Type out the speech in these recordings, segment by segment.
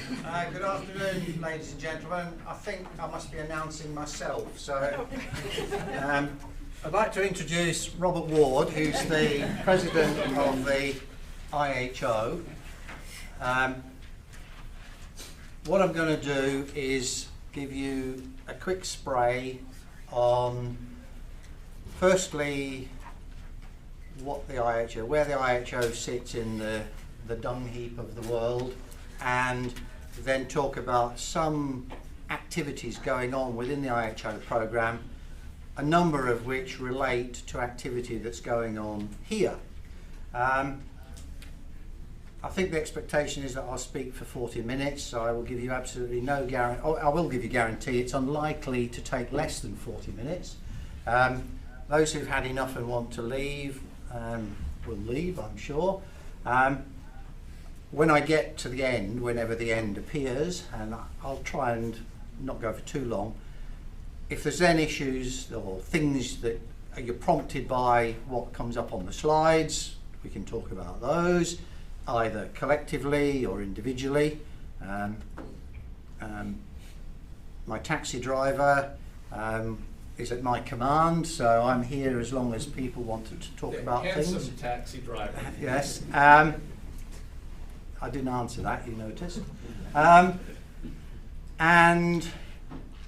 Good afternoon, ladies and gentlemen. I think I must be announcing myself. So, I'd like to introduce Robert Ward, who's the president of the IHO. What I'm going to do is give you a quick spray on, firstly, what the IHO, where the IHO sits in the dung heap of the world, and then talk about some activities going on within the IHO programme, a number of which relate to activity that's going on here. I think the expectation is that I'll speak for 40 minutes, so I will give you absolutely no guarantee. I will give you guarantee it's unlikely to take less than 40 minutes. Those who've had enough and want to leave will leave, I'm sure. When I get to the end, whenever the end appears, and I'll try and not go for too long, if there's then issues or things that you're prompted by what comes up on the slides, we can talk about those, either collectively or individually. My taxi driver is at my command, so I'm here as long as people wanted to talk about things. Handsome taxi driver. Yes. I didn't answer that, you noticed. And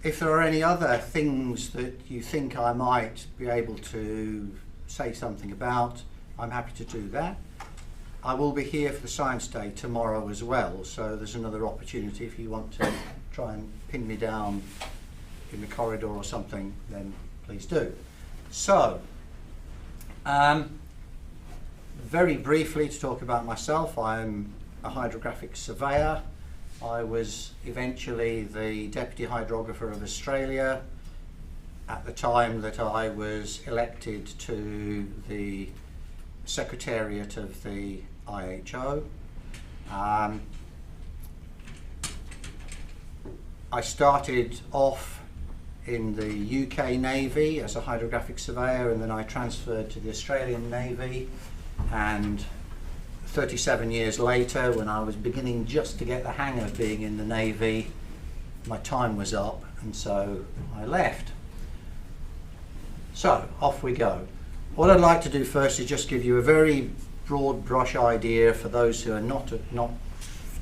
if there are any other things that you think I might be able to say something about, I'm happy to do that. I will be here for the Science Day tomorrow as well, so there's another opportunity. If you want to try and pin me down in the corridor or something, then please do. So, very briefly to talk about myself, I'm a hydrographic surveyor. I was eventually the Deputy Hydrographer of Australia at the time that I was elected to the Secretariat of the IHO. I started off in the UK Navy as a hydrographic surveyor, and then I transferred to the Australian Navy, and 37 years later, when I was beginning just to get the hang of being in the Navy, my time was up, and so I left. So off we go. What I'd like to do first is just give you a very broad brush idea for those who are not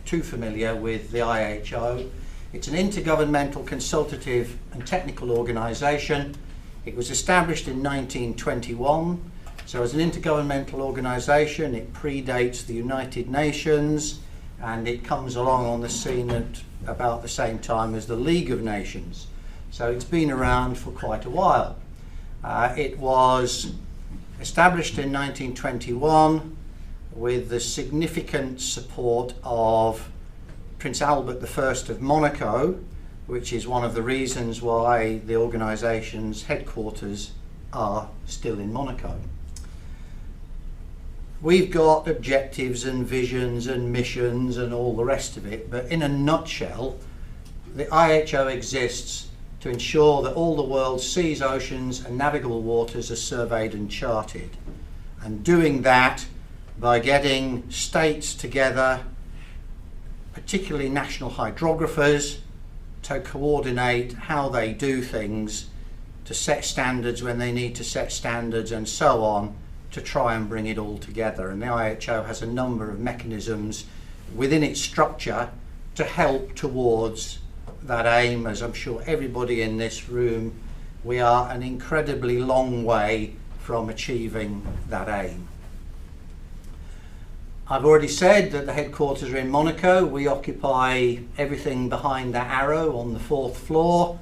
too familiar with the IHO. It's an intergovernmental consultative and technical organisation. It was established in 1921. So as an intergovernmental organisation, it predates the United Nations, and it comes along on the scene at about the same time as the League of Nations. So it's been around for quite a while. It was established in 1921 with the significant support of Prince Albert I of Monaco, which is one of the reasons why the organisation's headquarters are still in Monaco. We've got objectives and visions and missions and all the rest of it, but in a nutshell, the IHO exists to ensure that all the world's seas, oceans and navigable waters are surveyed and charted, and doing that by getting states together, particularly national hydrographers, to coordinate how they do things, to set standards when they need to set standards, and so on, to try and bring it all together. And the IHO has a number of mechanisms within its structure to help towards that aim. As I'm sure everybody in this room, we are an incredibly long way from achieving that aim. I've already said that the headquarters are in Monaco. We occupy everything behind that arrow on the 4th floor.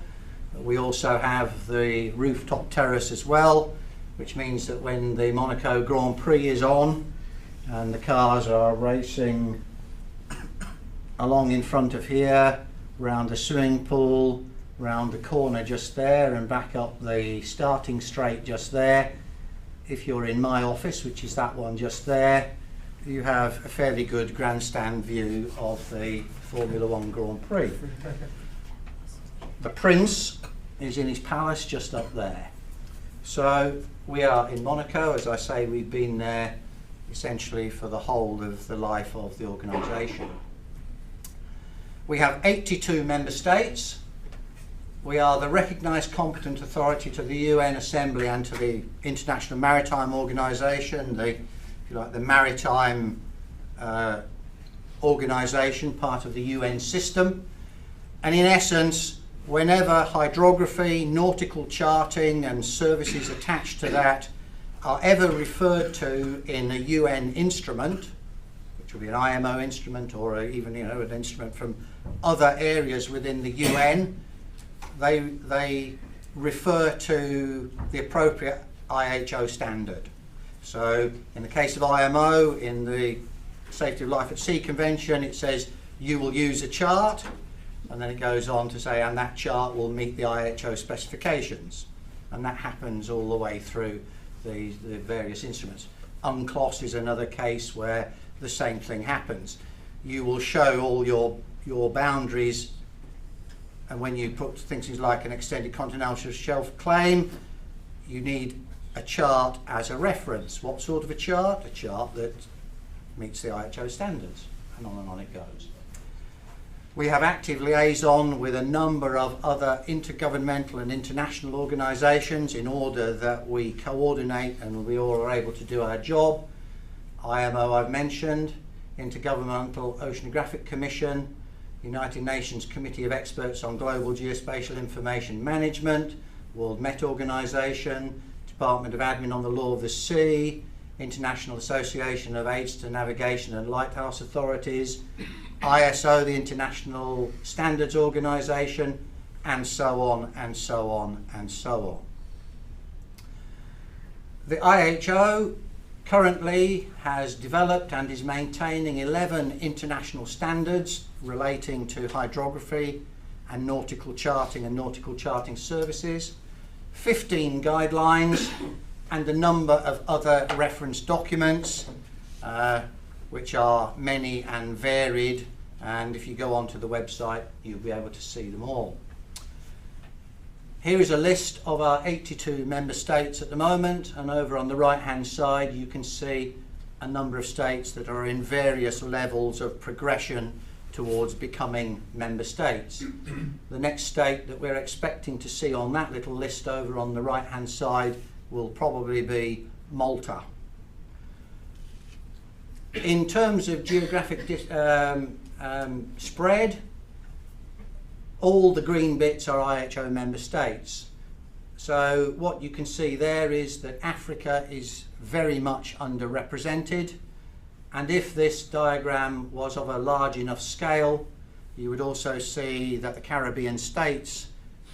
We also have the rooftop terrace as well, which means that when the Monaco Grand Prix is on and the cars are racing along in front of here, round the swimming pool, round the corner just there and back up the starting straight just there, if you're in my office, which is that one just there, you have a fairly good grandstand view of the Formula One Grand Prix. The Prince is in his palace just up there. So we are in Monaco. As I say, we've been there essentially for the whole of the life of the organisation. We have 82 member states. We are the recognised competent authority to the UN Assembly and to the International Maritime Organisation, if you like, the maritime organisation, part of the UN system. And in essence, whenever hydrography, nautical charting and services attached to that are ever referred to in a UN instrument, which will be an IMO instrument or even an instrument from other areas within the UN, they refer to the appropriate IHO standard. So in the case of IMO, in the Safety of Life at Sea Convention, it says you will use a chart, and then it goes on to say, and that chart will meet the IHO specifications. And that happens all the way through the various instruments. UNCLOS is another case where the same thing happens. You will show all your boundaries, and when you put things like an extended continental shelf claim, you need a chart as a reference. What sort of a chart? A chart that meets the IHO standards, and on it goes. We have active liaison with a number of other intergovernmental and international organisations in order that we coordinate and we all are able to do our job. IMO I've mentioned, Intergovernmental Oceanographic Commission, United Nations Committee of Experts on Global Geospatial Information Management, World Met Organisation, Department of Admin on the Law of the Sea, International Association of Aids to Navigation and Lighthouse Authorities, ISO, the International Standards Organisation, and so on and so on and so on. The IHO currently has developed and is maintaining 11 international standards relating to hydrography and nautical charting services, 15 guidelines, and a number of other reference documents, which are many and varied, and if you go onto the website you'll be able to see them all. Here is a list of our 82 member states at the moment, and over on the right hand side you can see a number of states that are in various levels of progression towards becoming member states. The next state that we're expecting to see on that little list over on the right hand side will probably be Malta. In terms of geographic spread, all the green bits are IHO member states. So what you can see there is that Africa is very much underrepresented, and if this diagram was of a large enough scale, you would also see that the Caribbean states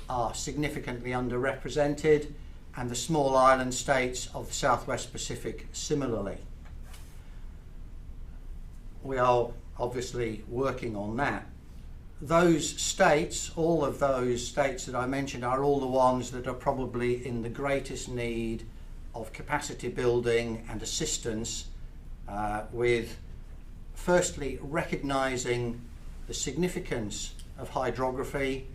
are significantly underrepresented, and the small island states of the Southwest Pacific similarly. We are obviously working on that. Those states, all of those states that I mentioned, are all the ones that are probably in the greatest need of capacity building and assistance with firstly recognising the significance of hydrography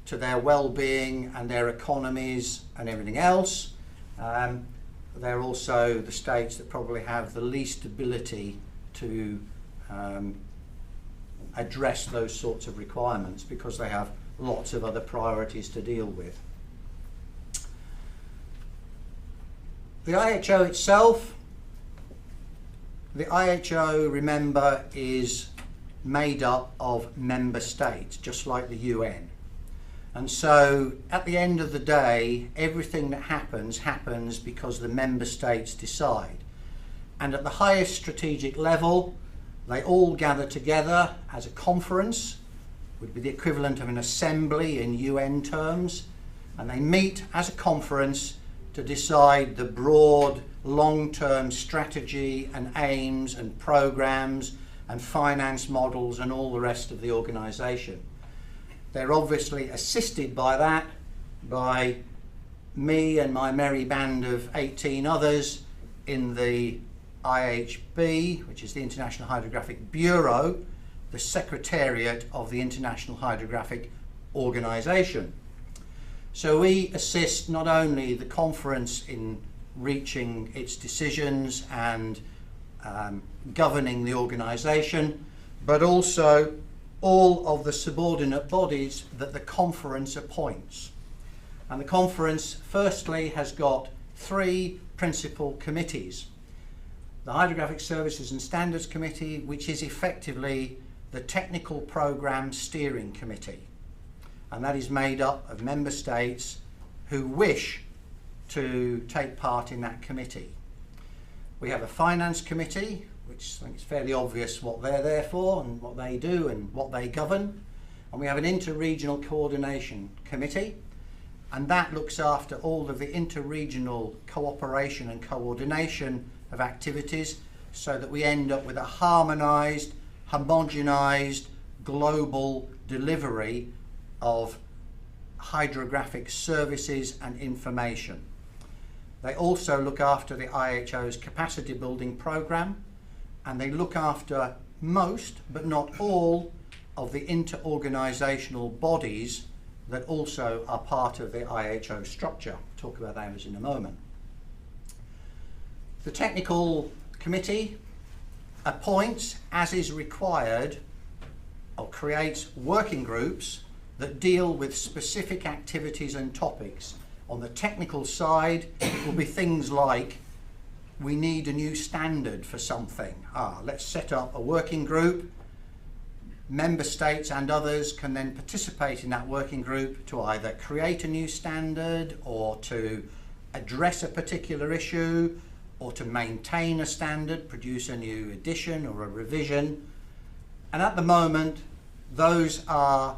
to their well-being and their economies and everything else. They're also the states that probably have the least ability to address those sorts of requirements because they have lots of other priorities to deal with. The IHO itself, the IHO, remember, is made up of member states, just like the UN. And so at the end of the day, everything that happens because the member states decide. And at the highest strategic level, they all gather together as a conference, would be the equivalent of an assembly in UN terms, and they meet as a conference to decide the broad long-term strategy and aims and programs and finance models and all the rest of the organisation. They're obviously assisted by that by me and my merry band of 18 others in the IHB, which is the International Hydrographic Bureau, the Secretariat of the International Hydrographic Organisation. So we assist not only the conference in reaching its decisions and governing the organisation, but also all of the subordinate bodies that the conference appoints. And the conference firstly has got 3 principal committees. The Hydrographic Services and Standards Committee, which is effectively the Technical Programme Steering Committee, and that is made up of member states who wish to take part in that committee. We have a Finance Committee, which I think it's fairly obvious what they're there for and what they do and what they govern. And we have an Inter-Regional Coordination Committee, and that looks after all of the inter-regional cooperation and coordination of activities so that we end up with a harmonised, homogenised, global delivery of hydrographic services and information. They also look after the IHO's capacity building programme, and they look after most, but not all, of the inter-organisational bodies that also are part of the IHO structure. I'll talk about those in a moment. The Technical Committee appoints, as is required, or creates working groups that deal with specific activities and topics. On the technical side, it will be things like, we need a new standard for something. Let's set up a working group. Member states and others can then participate in that working group to either create a new standard or to address a particular issue or to maintain a standard, produce a new edition or a revision. And at the moment, those are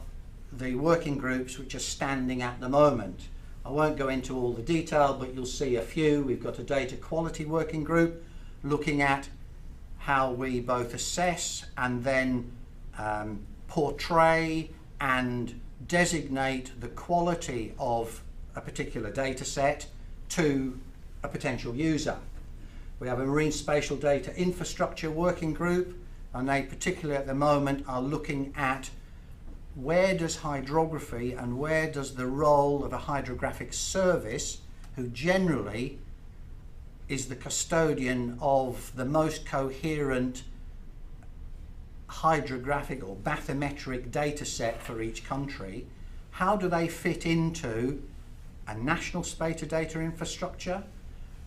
the working groups which are standing at the moment. I won't go into all the detail, but you'll see a few. We've got a data quality working group looking at how we both assess and then portray and designate the quality of a particular data set to a potential user. We have a marine spatial data infrastructure working group, and they particularly at the moment are looking at where does hydrography and where does the role of a hydrographic service, who generally is the custodian of the most coherent hydrographic or bathymetric data set for each country, how do they fit into a national spatial data infrastructure,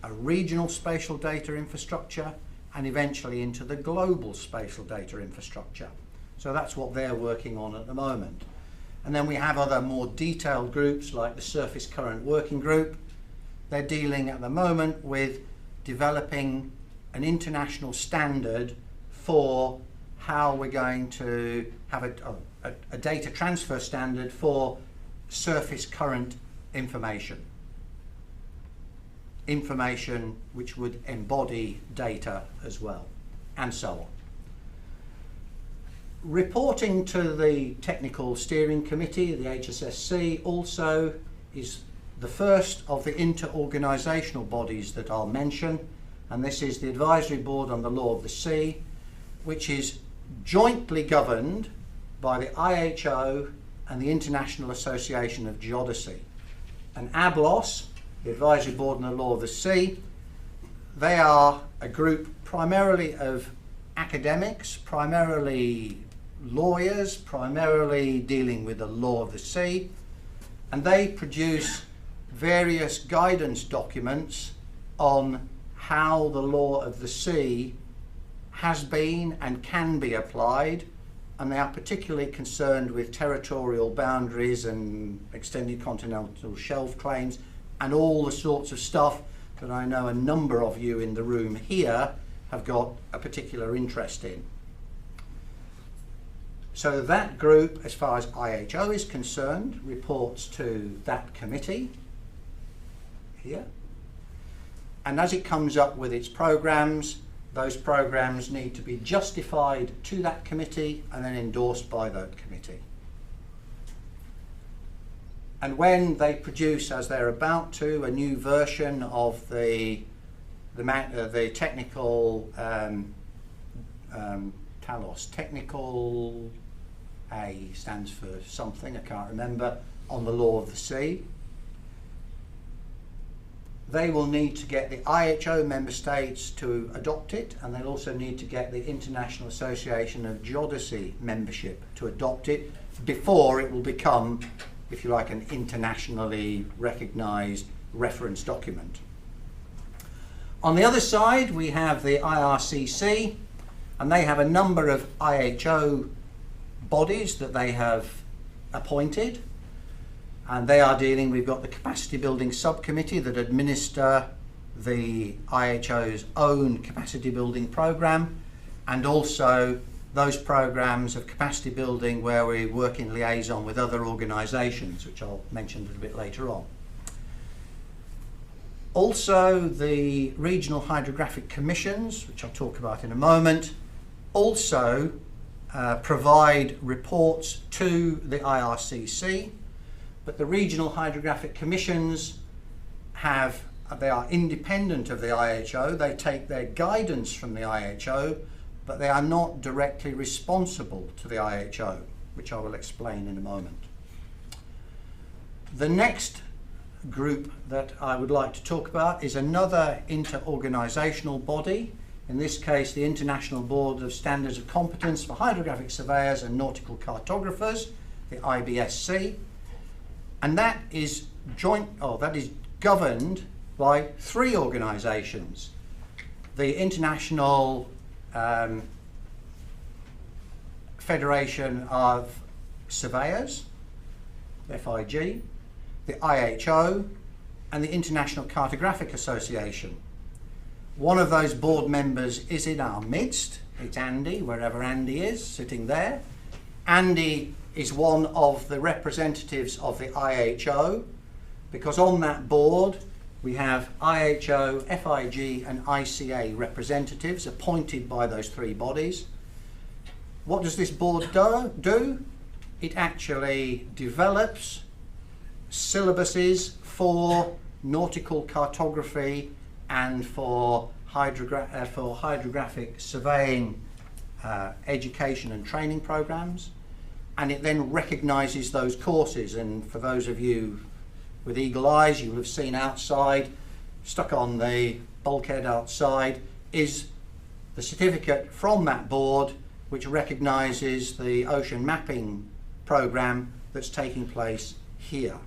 a regional spatial data infrastructure, and eventually into the global spatial data infrastructure. So that's what they're working on at the moment. And then we have other more detailed groups like the Surface Current Working Group. They're dealing at the moment with developing an international standard for how we're going to have a data transfer standard for surface current information. Information which would embody data as well, and so on. Reporting to the Technical Steering Committee, the HSSC, also is the first of the inter-organisational bodies that I'll mention, and this is the Advisory Board on the Law of the Sea, which is jointly governed by the IHO and the International Association of Geodesy. And ABLOS, the Advisory Board on the Law of the Sea, they are a group primarily of academics, primarily lawyers, primarily dealing with the law of the sea, and they produce various guidance documents on how the law of the sea has been and can be applied, and they are particularly concerned with territorial boundaries and extended continental shelf claims and all the sorts of stuff that I know a number of you in the room here have got a particular interest in. So that group, as far as IHO is concerned, reports to that committee here. And as it comes up with its programs, those programs need to be justified to that committee and then endorsed by that committee. And when they produce, as they're about to, a new version of the technical TALOS, technical A stands for something, I can't remember, on the law of the sea, they will need to get the IHO member states to adopt it, and they'll also need to get the International Association of Geodesy membership to adopt it before it will become, if you like, an internationally recognised reference document. On the other side, we have the IRCC, and they have a number of IHO bodies that they have appointed, and they are dealing, we've got the capacity building subcommittee that administer the IHO's own capacity building program, and also those programs of capacity building where we work in liaison with other organisations, which I'll mention a little bit later on. Also, the regional hydrographic commissions, which I'll talk about in a moment, also provide reports to the IRCC, but the regional hydrographic commissions they are independent of the IHO. They take their guidance from the IHO, but they are not directly responsible to the IHO, which I will explain in a moment. The next group that I would like to talk about is another inter-organisational body, in this case the International Board of Standards of Competence for Hydrographic Surveyors and Nautical Cartographers, the IBSC, and that is governed by three organisations: the International Federation of Surveyors, FIG, the IHO, and the International Cartographic Association. One of those board members is in our midst. It's Andy, wherever Andy is, sitting there. Andy is one of the representatives of the IHO, because on that board we have IHO, FIG and ICA representatives appointed by those three bodies. What does this board do? It actually develops syllabuses for nautical cartography and for hydrographic surveying education and training programs, and it then recognises those courses. And for those of you with eagle eyes, you will have seen outside, stuck on the bulkhead outside, is the certificate from that board which recognises the ocean mapping programme that's taking place here.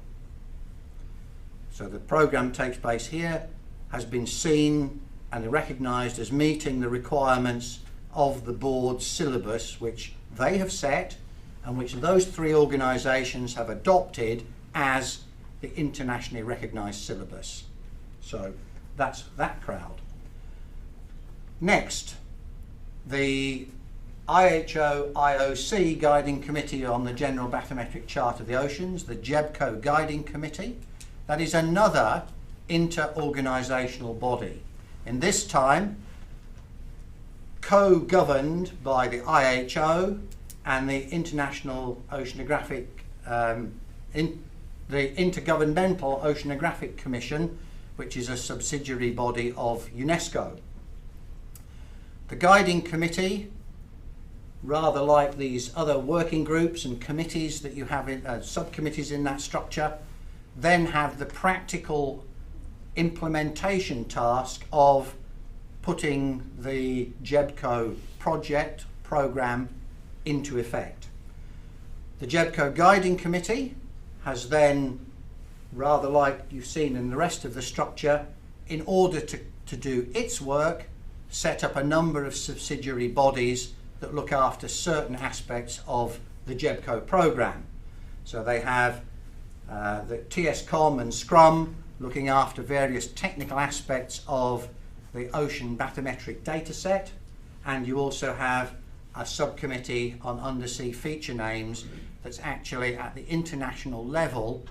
So the programme takes place here, has been seen and recognised as meeting the requirements of the board's syllabus, which they have set and which those three organisations have adopted as the internationally recognised syllabus. So that's that crowd. Next, the IHO IOC Guiding Committee on the General Bathymetric Chart of the Oceans, the GEBCO Guiding Committee. That is another inter-organisational body. In this time, co-governed by the IHO and the International Oceanographic, the Intergovernmental Oceanographic Commission, which is a subsidiary body of UNESCO. The Guiding Committee, rather like these other working groups and committees that you have in subcommittees in that structure, then have the practical implementation task of putting the GEBCO project program into effect. The GEBCO Guiding Committee has then, rather like you've seen in the rest of the structure, in order to do its work, set up a number of subsidiary bodies that look after certain aspects of the GEBCO program. So they have the CCOM and Scrum looking after various technical aspects of the ocean bathymetric data set, and you also have a subcommittee on undersea feature names that's actually at the international level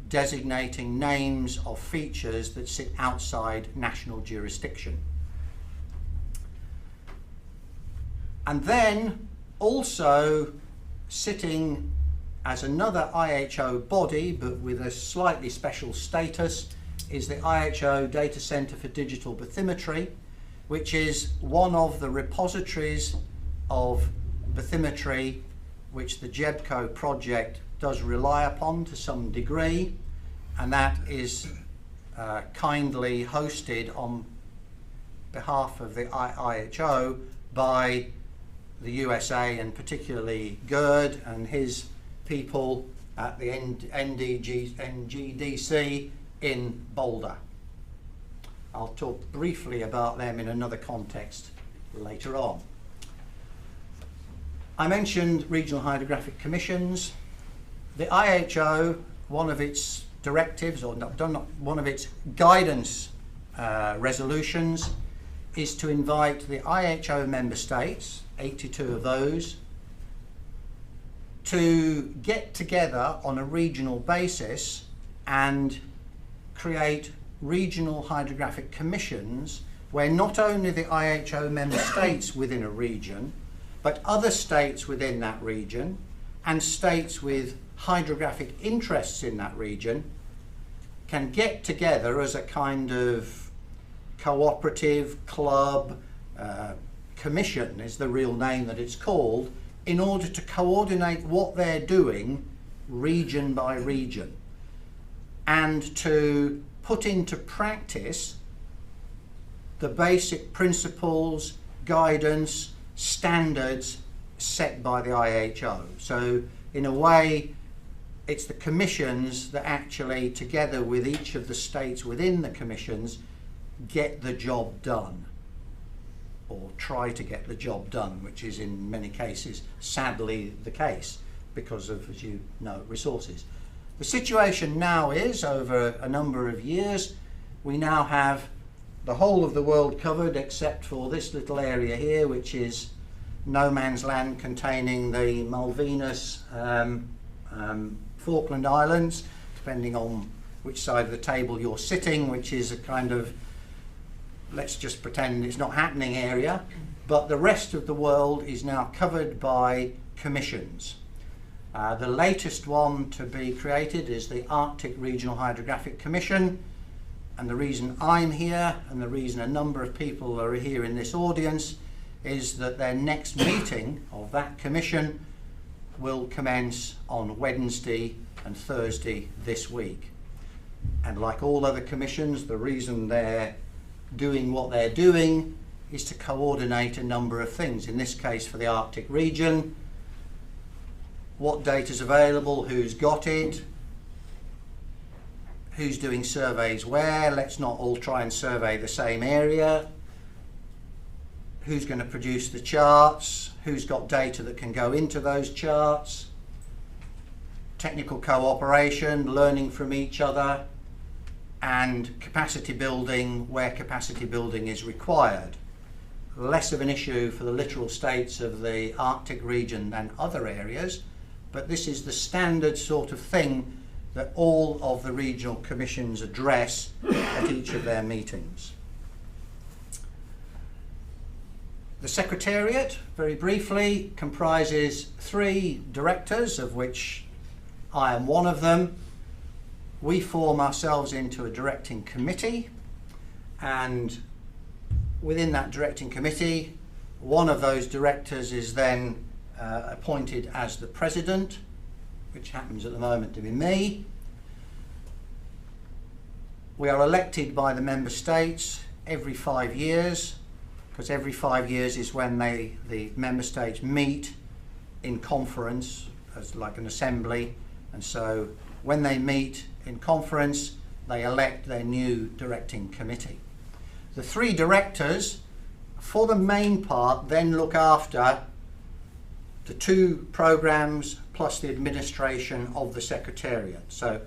designating names of features that sit outside national jurisdiction. And then also sitting as another IHO body, but with a slightly special status, is the IHO Data Centre for Digital Bathymetry, which is one of the repositories of bathymetry which the GEBCO project does rely upon to some degree, and that is kindly hosted on behalf of the IHO by the USA, and particularly Gerd and his people at the NGDC in Boulder. I'll talk briefly about them in another context later on. I mentioned regional hydrographic commissions. The IHO, one of its directives, or not one of its guidance resolutions, is to invite the IHO member states, 82 of those, to get together on a regional basis and create regional hydrographic commissions where not only the IHO member states within a region, but other states within that region and states with hydrographic interests in that region can get together as a kind of cooperative club, commission is the real name that it's called, in order to coordinate what they're doing region by region and to put into practice the basic principles, guidance, standards set by the IHO. So in a way, it's the commissions that actually, together with each of the states within the commissions, get the job done, or try to get the job done, which is in many cases sadly the case because of, as you know, resources. The situation now is, over a number of years, we now have the whole of the world covered except for this little area here, which is no man's land containing the Malvinas, Falkland Islands, depending on which side of the table you're sitting, which is a kind of, let's just pretend it's not happening area, but the rest of the world is now covered by commissions. The latest one to be created is the Arctic Regional Hydrographic Commission, and the reason I'm here and the reason a number of people are here in this audience is that their next meeting of that commission will commence on Wednesday and Thursday this week. And like all other commissions, the reason they're doing what they're doing is to coordinate a number of things. In this case, for the Arctic region, what data is available, who's got it, who's doing surveys where, let's not all try and survey the same area, who's going to produce the charts, who's got data that can go into those charts, technical cooperation, learning from each other, and capacity building where capacity building is required. Less of an issue for the littoral states of the Arctic region than other areas, but this is the standard sort of thing that all of the regional commissions address at each of their meetings. The Secretariat, very briefly, comprises 3 directors, of which I am one of them. We form ourselves into a directing committee, and within that directing committee, one of those directors is then appointed as the president, which happens at the moment to be me. We are elected by the member states every 5 years, because every 5 years is when the member states meet in conference as like an assembly, and so when they meet in conference they elect their new directing committee. The 3 directors, for the main part, then look after the 2 programs plus the administration of the Secretariat. So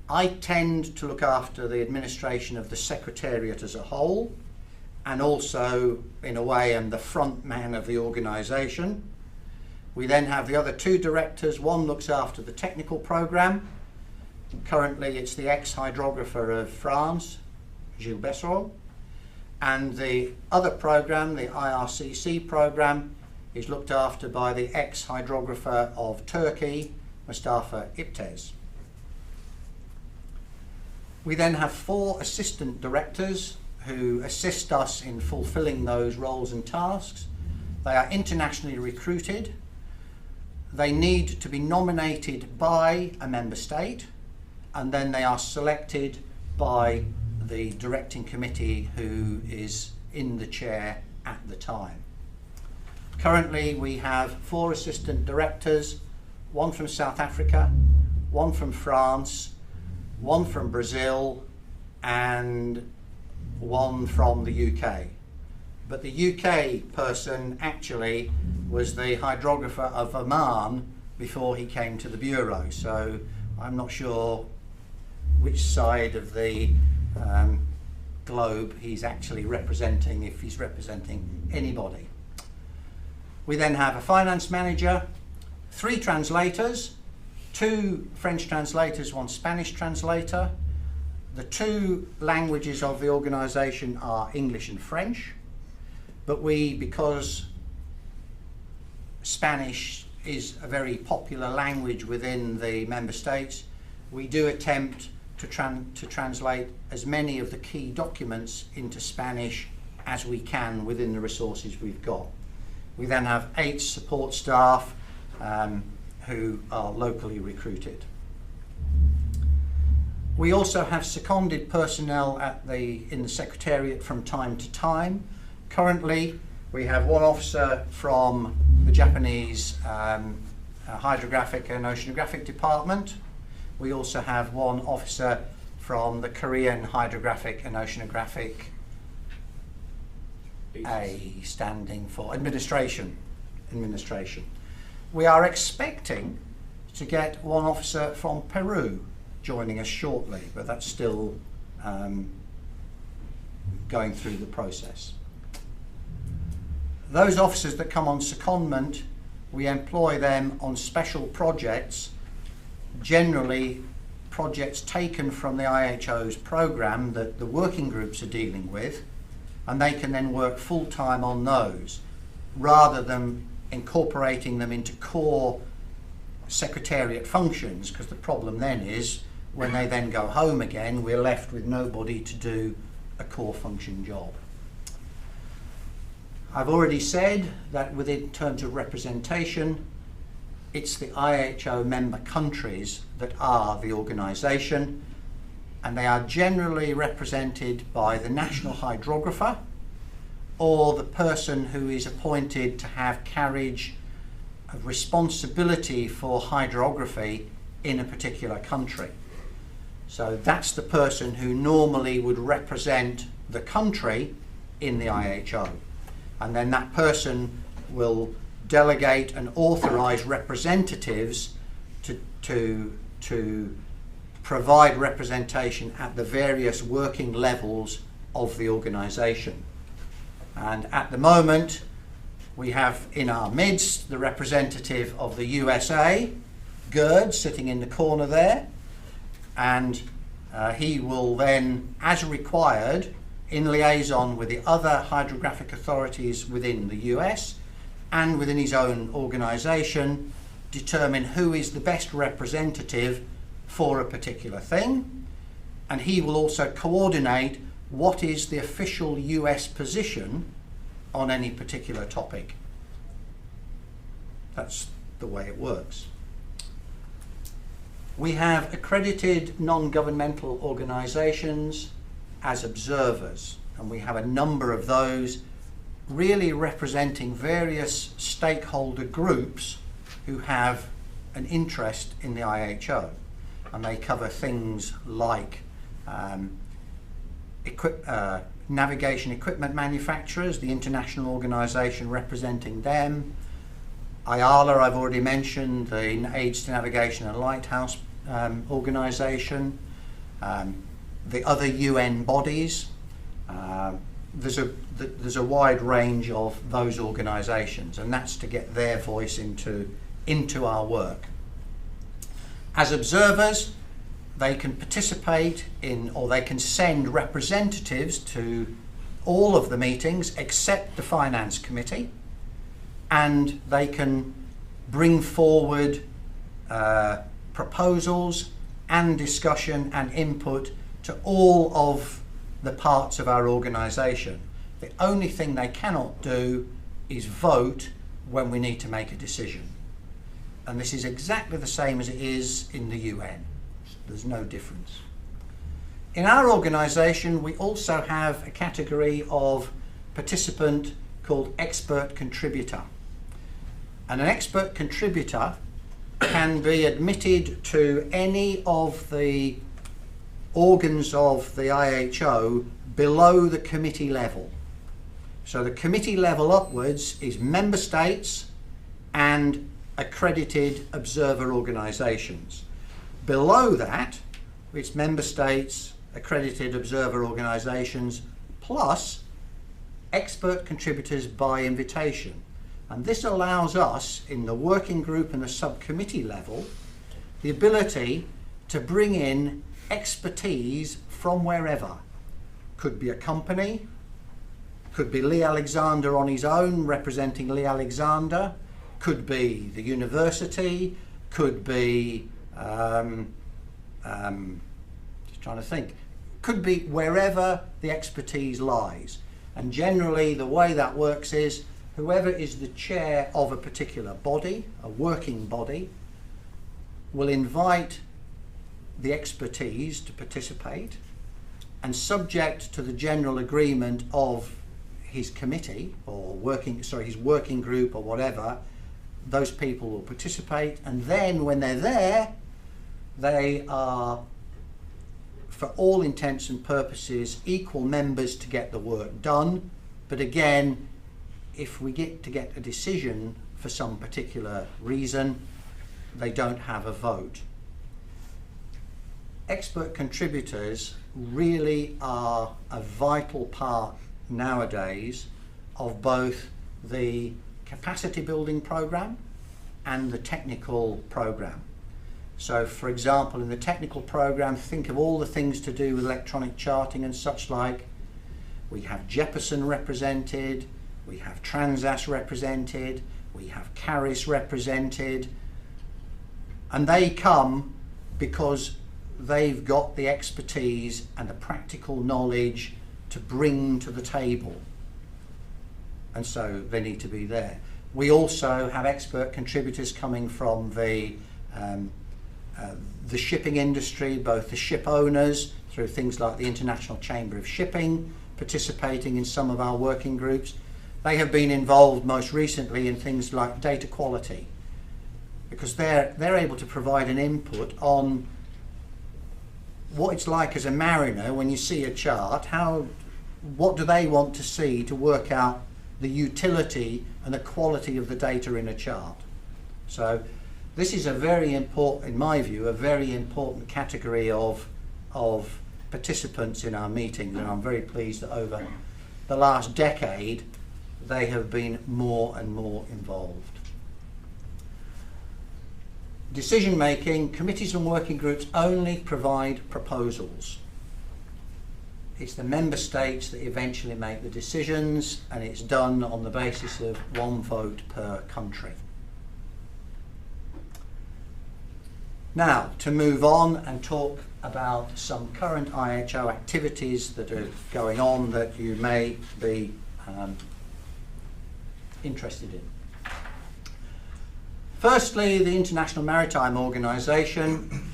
I tend to look after the administration of the Secretariat as a whole, and also in a way am the front man of the organisation. We then have the other 2 directors. One looks after the technical programme. Currently it's the ex-hydrographer of France, GEBCO, and the other programme, the IRCC programme, is looked after by the ex-hydrographer of Turkey, Mustafa İptez. We then have 4 assistant directors who assist us in fulfilling those roles and tasks. They are internationally recruited. They need to be nominated by a member state, and then they are selected by the directing committee who is in the chair at the time. Currently we have 4 assistant directors, 1 from South Africa, 1 from France, 1 from Brazil, and 1 from the UK. But the UK person actually was the hydrographer of Oman before he came to the Bureau, so I'm not sure which side of the globe he's actually representing, if he's representing anybody. We then have a finance manager, 3 translators, 2 French translators, 1 Spanish translator. The 2 languages of the organisation are English and French, but because Spanish is a very popular language within the member states, we do attempt to translate as many of the key documents into Spanish as we can within the resources we've got. We then have 8 support staff who are locally recruited. We also have seconded personnel in the Secretariat from time to time. Currently, we have 1 officer from the Japanese Hydrographic and Oceanographic Department. We also have 1 officer from the Korean Hydrographic and Oceanographic, A standing for administration. We are expecting to get 1 officer from Peru joining us shortly, but that's still going through the process. Those officers that come on secondment, we employ them on special projects, generally projects taken from the IHO's programme that the working groups are dealing with, and they can then work full-time on those, rather than incorporating them into core secretariat functions, because the problem then is when they then go home again, we're left with nobody to do a core function job. I've already said that within terms of representation, it's the IHO member countries that are the organisation, and they are generally represented by the national hydrographer or the person who is appointed to have carriage of responsibility for hydrography in a particular country. So that's the person who normally would represent the country in the IHO. And then that person will delegate and authorise representatives to provide representation at the various working levels of the organisation. And at the moment, we have in our midst the representative of the USA, Gerd, sitting in the corner there, and he will then, as required, in liaison with the other hydrographic authorities within the US and within his own organisation, determine who is the best representative for a particular thing, and he will also coordinate what is the official US position on any particular topic. That's the way it works. We have accredited non-governmental organisations as observers, and we have a number of those really representing various stakeholder groups who have an interest in the IHO, and they cover things like navigation equipment manufacturers, the international organisation representing them, IALA, I've already mentioned, the Aids to Navigation and Lighthouse organisation, the other UN bodies. There's a wide range of those organisations, and that's to get their voice into our work. As observers, they can participate in, or they can send representatives to all of the meetings except the Finance Committee, and they can bring forward proposals and discussion and input to all of the parts of our organisation. The only thing they cannot do is vote when we need to make a decision. And this is exactly the same as it is in the UN. There's no difference. In our organisation, we also have a category of participant called expert contributor. And an expert contributor can be admitted to any of the organs of the IHO below the committee level. So the committee level upwards is member states and accredited observer organisations. Below that, it's member states, accredited observer organisations, plus expert contributors by invitation. And this allows us, in the working group and the subcommittee level, the ability to bring in expertise from wherever. Could be a company, could be Lee Alexander on his own representing Lee Alexander, could be the university, could be, just trying to think, could be wherever the expertise lies. And generally the way that works is whoever is the chair of a particular body, a working body, will invite the expertise to participate, and subject to the general agreement of his committee or his working group or whatever, those people will participate, and then when they're there, they are, for all intents and purposes, equal members to get the work done. But again, if we get a decision for some particular reason, they don't have a vote. Expert contributors really are a vital part nowadays of both the capacity building program and the technical program. So for example, in the technical program, think of all the things to do with electronic charting and such like. We have Jeppesen represented, we have Transas represented, we have Caris represented, and they come because they've got the expertise and the practical knowledge to bring to the table, and so they need to be there. We also have expert contributors coming from the shipping industry, both the ship owners through things like the International Chamber of Shipping, participating in some of our working groups. They have been involved most recently in things like data quality, because they're able to provide an input on what it's like as a mariner when you see a chart. What do they want to see to work out the utility and the quality of the data in a chart? So this is a very important, in my view, a very important category of participants in our meetings, and I'm very pleased that over the last decade they have been more and more involved. Decision making, committees and working groups only provide proposals. It's the member states that eventually make the decisions, and it's done on the basis of one vote per country. Now, to move on and talk about some current IHO activities that are going on that you may be interested in. Firstly, the International Maritime Organization,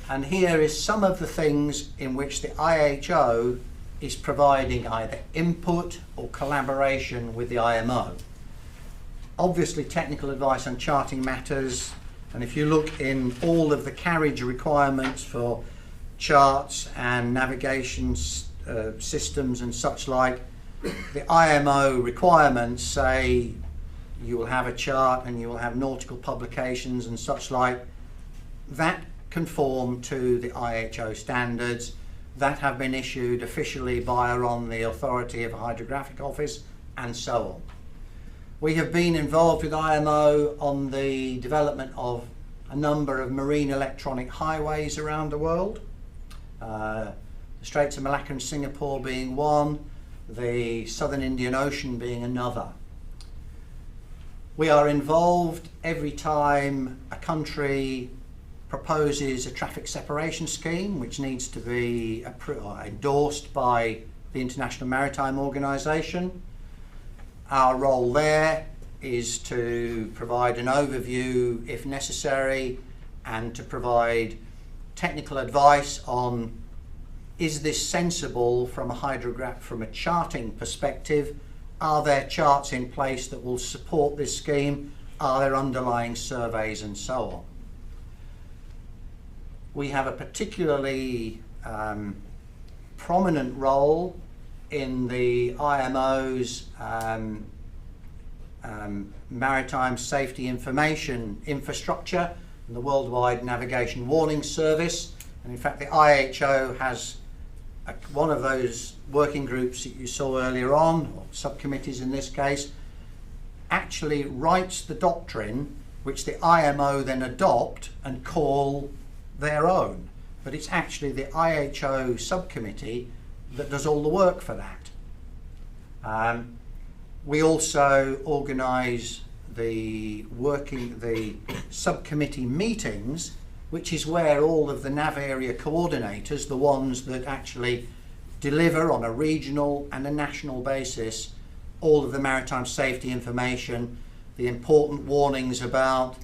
and here is some of the things in which the IHO is providing either input or collaboration with the IMO. Obviously, technical advice on charting matters, and if you look in all of the carriage requirements for charts and navigation systems and such like, the IMO requirements say you will have a chart and you will have nautical publications and such like that conform to the IHO standards that have been issued officially by or on the authority of a hydrographic office, and so on. We have been involved with IMO on the development of a number of marine electronic highways around the world, the Straits of Malacca and Singapore being one, the Southern Indian Ocean being another. We are involved every time a country proposes a traffic separation scheme which needs to be endorsed by the International Maritime Organization. Our role there is to provide an overview if necessary, and to provide technical advice on, is this sensible from from a charting perspective? Are there charts in place that will support this scheme? Are there underlying surveys and so on? We have a particularly prominent role in the IMO's Maritime Safety Information Infrastructure and the Worldwide Navigation Warning Service. And in fact, the IHO has one of those working groups that you saw earlier on, or subcommittees in this case, actually writes the doctrine which the IMO then adopt and call their own. But it's actually the IHO subcommittee that does all the work for that. We also organise the subcommittee meetings, which is where all of the nav area coordinators, the ones that actually deliver on a regional and a national basis all of the maritime safety information, the important warnings about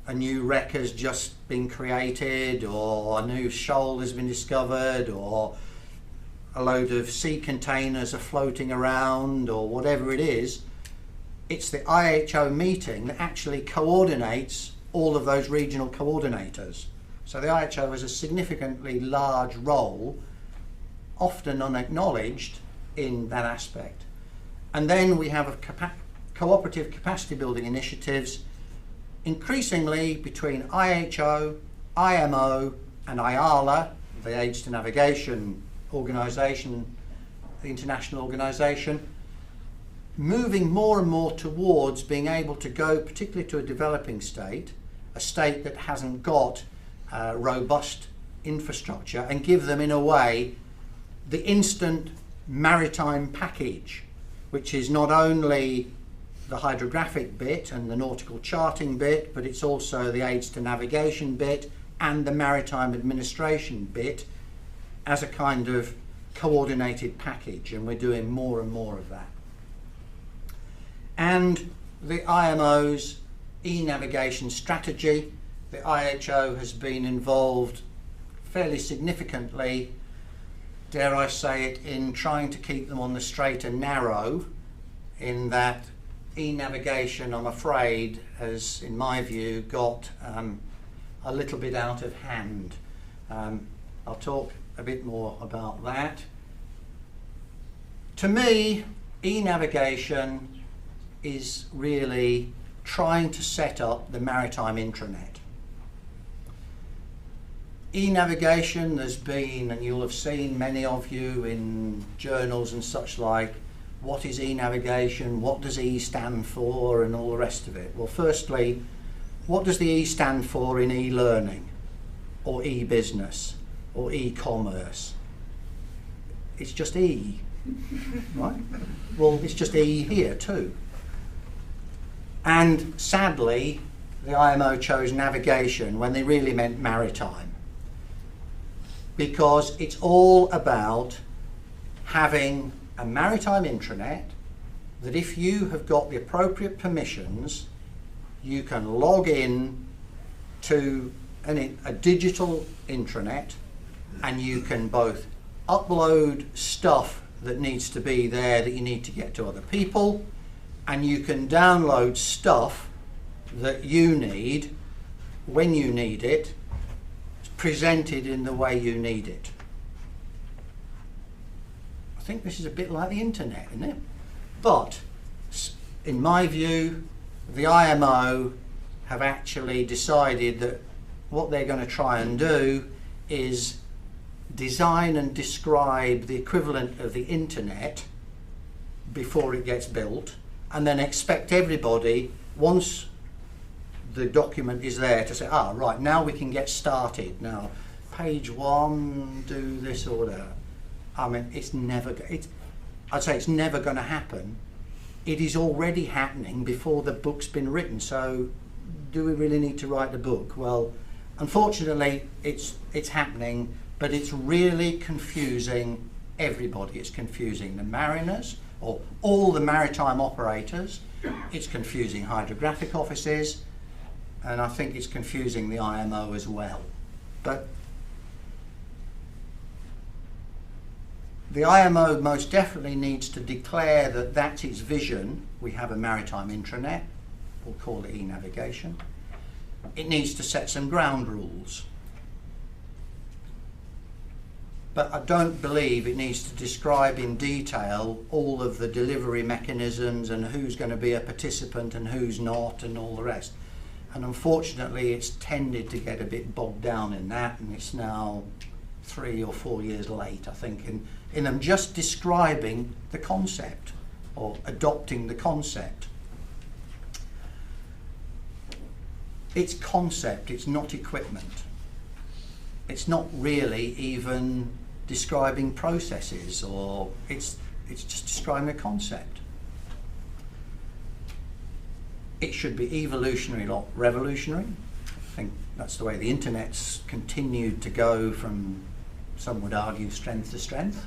a new wreck has just been created, or a new shoal has been discovered, or a load of sea containers are floating around, or whatever it is. It's the IHO meeting that actually coordinates all of those regional coordinators. So the IHO has a significantly large role, often unacknowledged, in that aspect. And then we have cooperative capacity building initiatives, increasingly between IHO, IMO and IALA, the Aids to Navigation organisation, the international organisation, moving more and more towards being able to go particularly to a developing state, a state that hasn't got robust infrastructure, and give them in a way the instant maritime package, which is not only the hydrographic bit and the nautical charting bit, but it's also the aids to navigation bit and the maritime administration bit as a kind of coordinated package, and we're doing more and more of that. And the IMO's e-navigation strategy, the IHO has been involved fairly significantly, dare I say it, in trying to keep them on the straight and narrow, in that e-navigation, I'm afraid, has, in my view, got a little bit out of hand. I'll talk a bit more about that. To me, e-navigation is really trying to set up the maritime intranet. E-navigation, there's been, and you'll have seen many of you in journals and such like, what is e-navigation, what does E stand for, and all the rest of it. Well, firstly, what does the E stand for in e-learning, or e-business, or e-commerce? It's just E, right? Well, it's just E here too. And sadly, the IMO chose navigation when they really meant maritime, because it's all about having a maritime intranet that, if you have got the appropriate permissions, you can log in to a digital intranet, and you can both upload stuff that needs to be there that you need to get to other people, and you can download stuff that you need when you need it, presented in the way you need it. I think this is a bit like the internet, isn't it? But in my view, the IMO have actually decided that what they're going to try and do is design and describe the equivalent of the internet before it gets built, and then expect everybody, once the document is there, to say, ah, right, now we can get started. Now, page 1, do this or that. I mean, I'd say it's never going to happen. It is already happening before the book's been written. So, do we really need to write the book? Well, unfortunately, it's happening, but it's really confusing everybody. It's confusing the mariners, or all the maritime operators. It's confusing hydrographic offices, and I think it's confusing the IMO as well. But The IMO most definitely needs to declare that that's its vision. We have a maritime intranet, we'll call it e-navigation. It needs to set some ground rules. But I don't believe it needs to describe in detail all of the delivery mechanisms and who's going to be a participant and who's not and all the rest. And unfortunately it's tended to get a bit bogged down in that, and it's now 3 or 4 years late, I think, in them just describing the concept or adopting the concept. It's concept, it's not equipment. It's not really even describing processes, or it's just describing a concept. It should be evolutionary, not revolutionary. I think that's the way the internet's continued to go from, some would argue, strength to strength.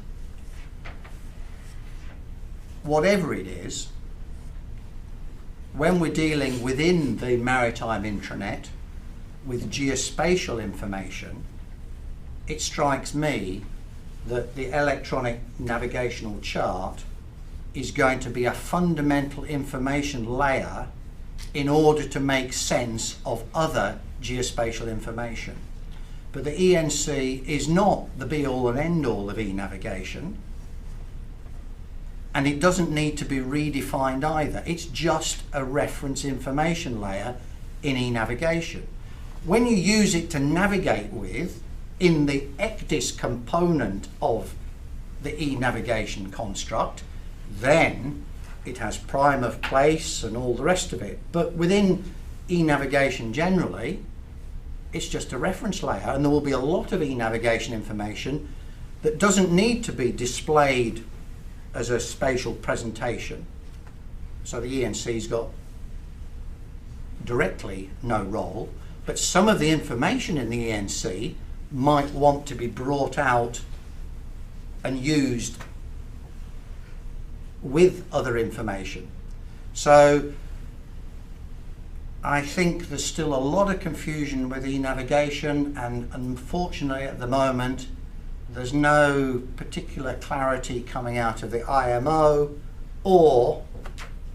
Whatever it is, when we're dealing within the maritime intranet with geospatial information, it strikes me that the electronic navigational chart is going to be a fundamental information layer in order to make sense of other geospatial information. But the ENC is not the be-all and end-all of e-navigation, and it doesn't need to be redefined either. It's just a reference information layer in e-navigation. When you use it to navigate with, in the ECDIS component of the e-navigation construct, then it has prime of place and all the rest of it. But within e-navigation generally, it's just a reference layer, and there will be a lot of e-navigation information that doesn't need to be displayed as a spatial presentation. So the ENC's got directly no role, but some of the information in the ENC might want to be brought out and used with other information. So I think there's still a lot of confusion with e-navigation, and unfortunately at the moment there's no particular clarity coming out of the IMO, or,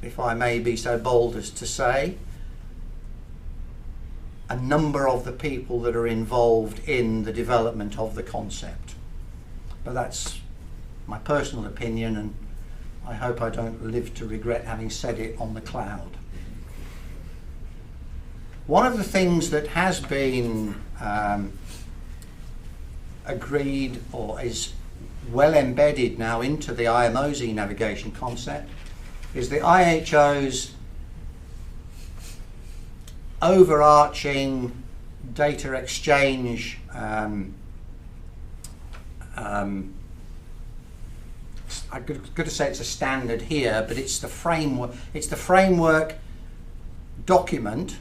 if I may be so bold as to say, a number of the people that are involved in the development of the concept. But that's my personal opinion, and I hope I don't live to regret having said it on the cloud. One of the things that has been agreed, or is well embedded now into the IMO's e-navigation concept, is the IHO's overarching data exchange I'm going to say it's a standard here, but it's the framework. It's the framework document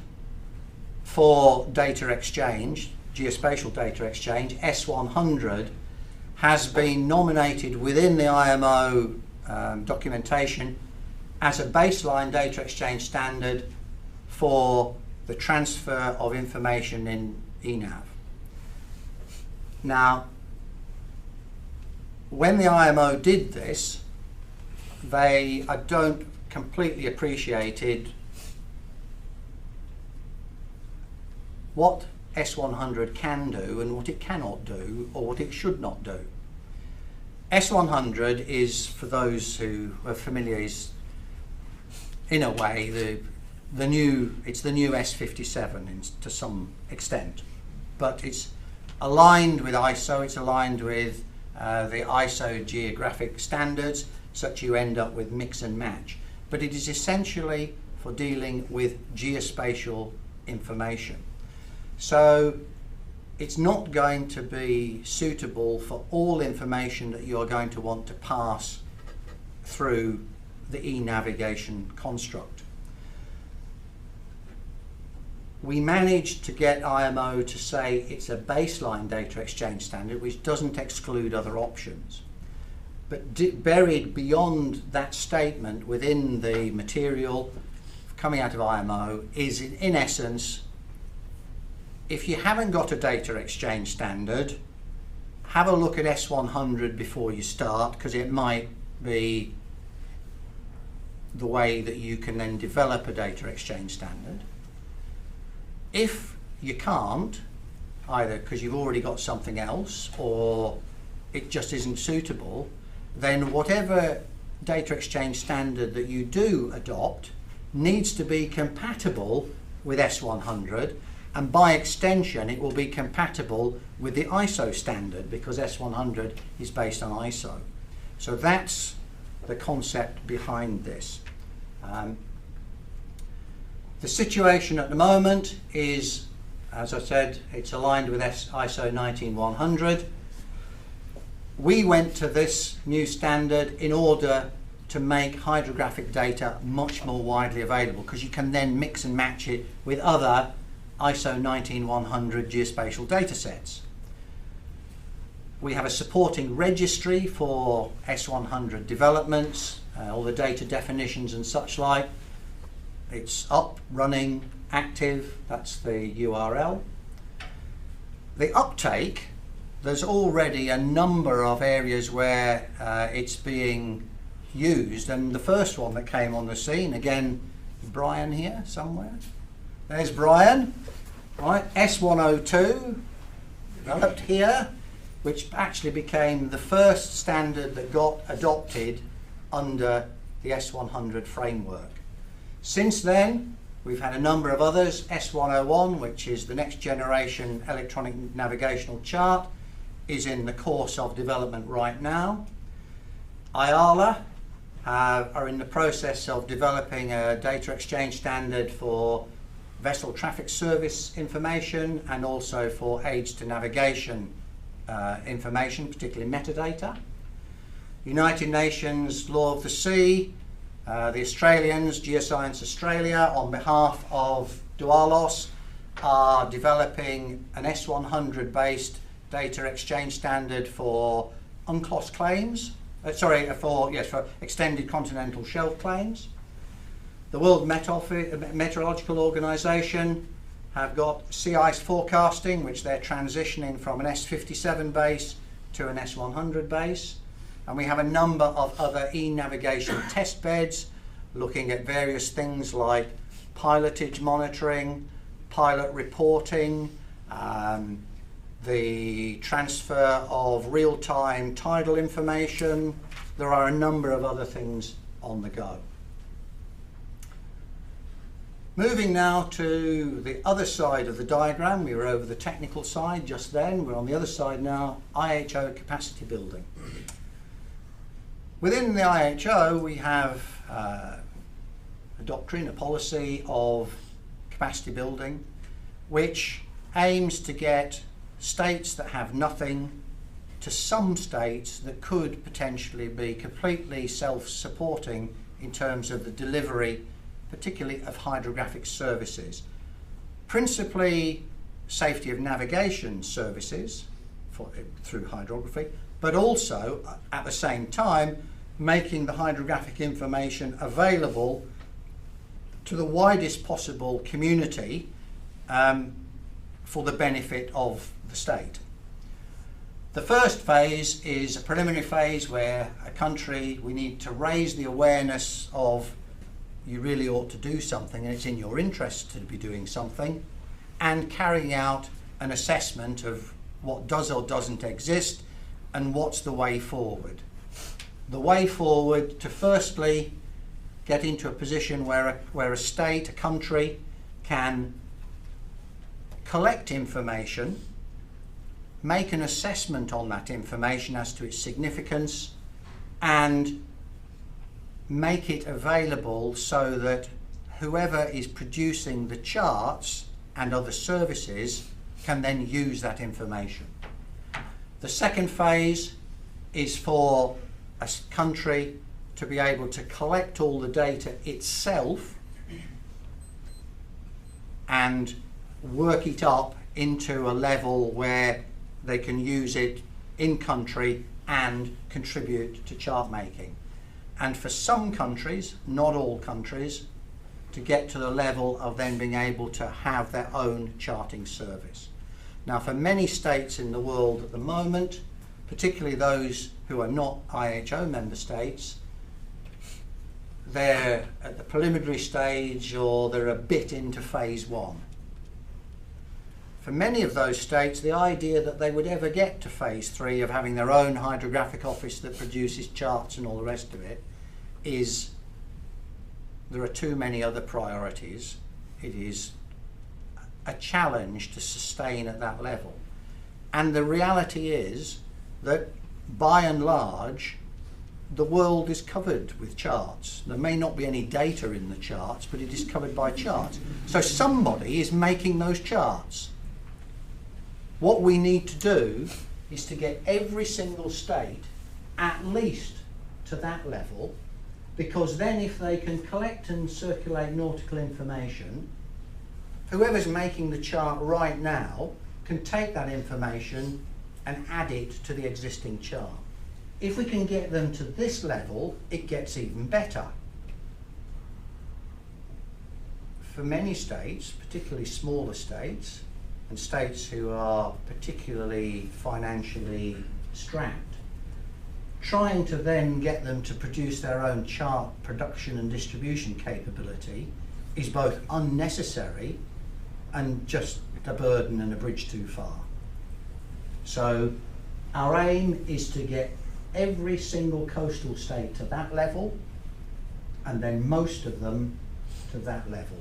for data exchange, geospatial data exchange. S-100 has been nominated within the IMO documentation as a baseline data exchange standard for the transfer of information in eNav. Now, when the IMO did this, I don't completely appreciated what S-100 can do and what it cannot do, or what it should not do. S-100 is, for those who are familiar, is in a way it's the new S-57 to some extent, but it's aligned with ISO, it's aligned with the ISO geographic standards, such you end up with mix and match. But it is essentially for dealing with geospatial information. So it's not going to be suitable for all information that you're going to want to pass through the e-navigation construct. We managed to get IMO to say it's a baseline data exchange standard which doesn't exclude other options. But buried beyond that statement within the material coming out of IMO is, in essence, if you haven't got a data exchange standard, have a look at S-100 before you start, because it might be the way that you can then develop a data exchange standard. If you can't, either because you've already got something else or it just isn't suitable, then whatever data exchange standard that you do adopt needs to be compatible with S-100, and by extension it will be compatible with the ISO standard, because S-100 is based on ISO. So that's the concept behind this. The situation at the moment is, as I said, it's aligned with ISO 19100. We went to this new standard in order to make hydrographic data much more widely available, because you can then mix and match it with other ISO 19100 geospatial data sets. We have a supporting registry for S-100 developments, all the data definitions and such like. It's up, running, active, that's the URL. The uptake, there's already a number of areas where it's being used, and the first one that came on the scene, again, Brian here somewhere. There's Brian, right? S-102, developed here, which actually became the first standard that got adopted under the S-100 framework. Since then, we've had a number of others. S-101, which is the next generation electronic navigational chart, is in the course of development right now. IALA are in the process of developing a data exchange standard for vessel traffic service information and also for aids to navigation information, particularly metadata. United Nations Law of the Sea, the Australians, Geoscience Australia, on behalf of Dualos, are developing an S-100 based data exchange standard for UNCLOS claims, for extended continental shelf claims. The World Meteorological Organization have got sea ice forecasting, which they're transitioning from an S-57 base to an S-100 base. And we have a number of other e-navigation test beds looking at various things like pilotage monitoring, pilot reporting, the transfer of real-time tidal information. There are a number of other things on the go. Moving now to the other side of the diagram. We were over the technical side just then. We're on the other side now, IHO capacity building. Within the IHO, we have a doctrine, a policy of capacity building, which aims to get states that have nothing to some states that could potentially be completely self-supporting in terms of the delivery, particularly of hydrographic services. Principally safety of navigation services through hydrography, but also at the same time making the hydrographic information available to the widest possible community for the benefit of the state. The first phase is a preliminary phase where a country, we need to raise the awareness of you really ought to do something and it's in your interest to be doing something, and carrying out an assessment of what does or doesn't exist and what's the way forward. The way forward to firstly get into a position where a state, a country, can collect information, make an assessment on that information as to its significance, and make it available so that whoever is producing the charts and other services can then use that information. The second phase is for a country to be able to collect all the data itself and work it up into a level where they can use it in country and contribute to chart making. And for some countries, not all countries, to get to the level of then being able to have their own charting service. Now, for many states in the world at the moment, particularly those who are not IHO member states, they're at the preliminary stage or they're a bit into phase 1. For many of those states, the idea that they would ever get to phase 3 of having their own hydrographic office that produces charts and all the rest of it is there are too many other priorities. It is a challenge to sustain at that level. And the reality is that by and large, the world is covered with charts. There may not be any data in the charts, but it is covered by charts. So somebody is making those charts. What we need to do is to get every single state at least to that level, because then if they can collect and circulate nautical information, whoever's making the chart right now can take that information and add it to the existing chart. If we can get them to this level, it gets even better. For many states, particularly smaller states, and states who are particularly financially strapped, trying to then get them to produce their own chart production and distribution capability is both unnecessary and just a burden and a bridge too far. So our aim is to get every single coastal state to that level, and then most of them to that level,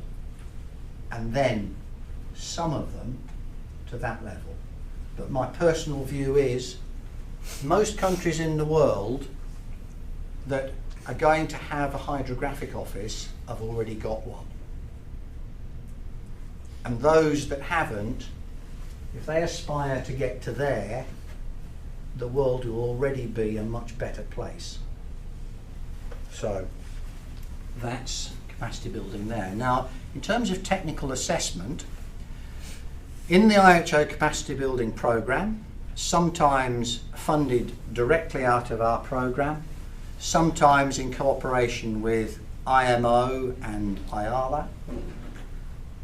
and then some of them to that level. But my personal view is most countries in the world that are going to have a hydrographic office have already got one. And those that haven't, if they aspire to get to there, the world will already be a much better place. So that's capacity building there. Now, in terms of technical assessment, in the IHO capacity building programme, sometimes funded directly out of our programme, sometimes in cooperation with IMO and IALA,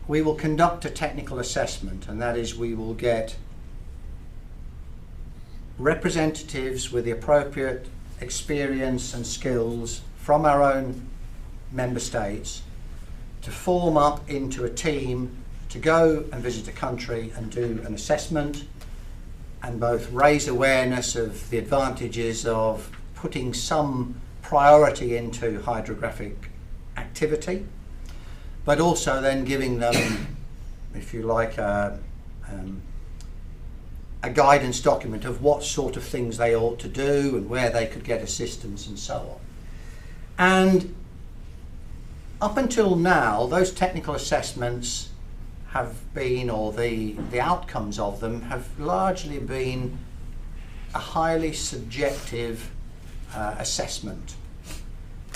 we will conduct a technical assessment, and that is we will get representatives with the appropriate experience and skills from our own member states to form up into a team to go and visit a country and do an assessment and both raise awareness of the advantages of putting some priority into hydrographic activity, but also then giving them, if you like, a guidance document of what sort of things they ought to do and where they could get assistance and so on. And up until now, those technical assessments have been, or the outcomes of them have largely been a highly subjective assessment.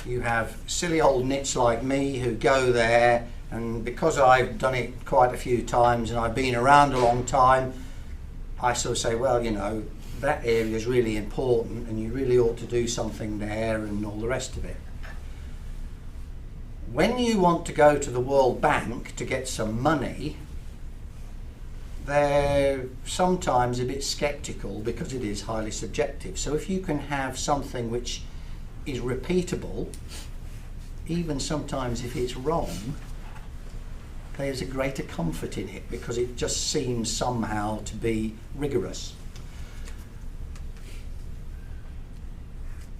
You have silly old nits like me who go there, and because I've done it quite a few times and I've been around a long time, I sort of say, well, you know, that area is really important and you really ought to do something there and all the rest of it. When you want to go to the World Bank to get some money, they're sometimes a bit sceptical because it is highly subjective. So if you can have something which is repeatable, even sometimes if it's wrong, there's a greater comfort in it because it just seems somehow to be rigorous.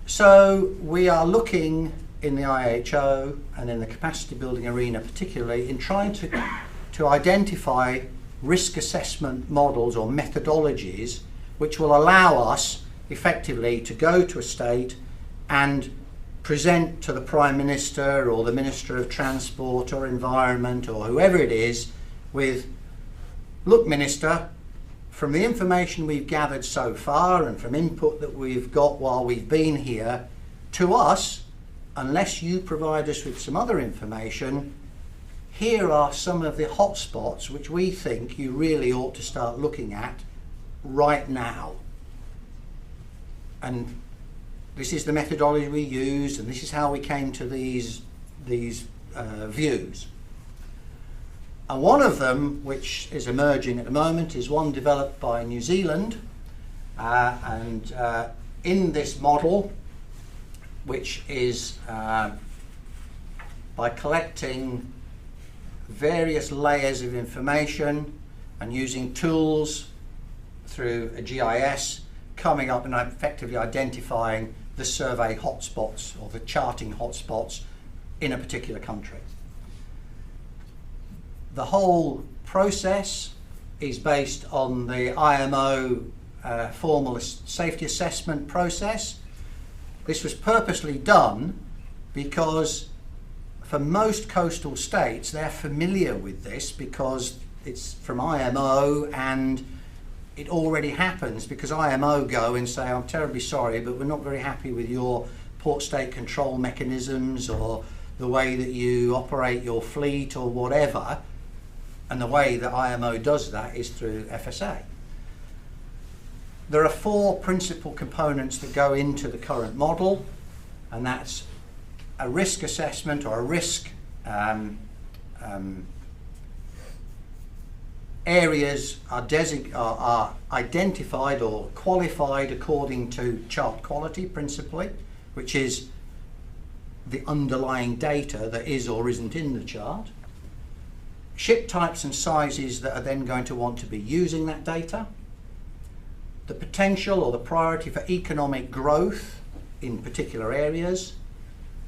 So we are looking in the IHO and in the capacity building arena particularly in trying to identify risk assessment models or methodologies which will allow us effectively to go to a state and present to the Prime Minister or the Minister of Transport or Environment or whoever it is with, look Minister, from the information we've gathered so far and from input that we've got while we've been here, to us, unless you provide us with some other information, here are some of the hot spots which we think you really ought to start looking at right now. And this is the methodology we used, and this is how we came to these views. And one of them, which is emerging at the moment, is one developed by New Zealand, In this model, which is by collecting various layers of information and using tools through a GIS, coming up and effectively identifying the survey hotspots or the charting hotspots in a particular country. The whole process is based on the IMO formal safety assessment process. This was purposely done because for most coastal states, they're familiar with this because it's from IMO and it already happens, because IMO go and say, I'm terribly sorry, but we're not very happy with your port state control mechanisms or the way that you operate your fleet or whatever. And the way that IMO does that is through FSA. There are 4 principal components that go into the current model, and that's a risk assessment or a risk areas are identified or qualified according to chart quality principally, which is the underlying data that is or isn't in the chart. Ship types and sizes that are then going to want to be using that data. The potential or the priority for economic growth in particular areas,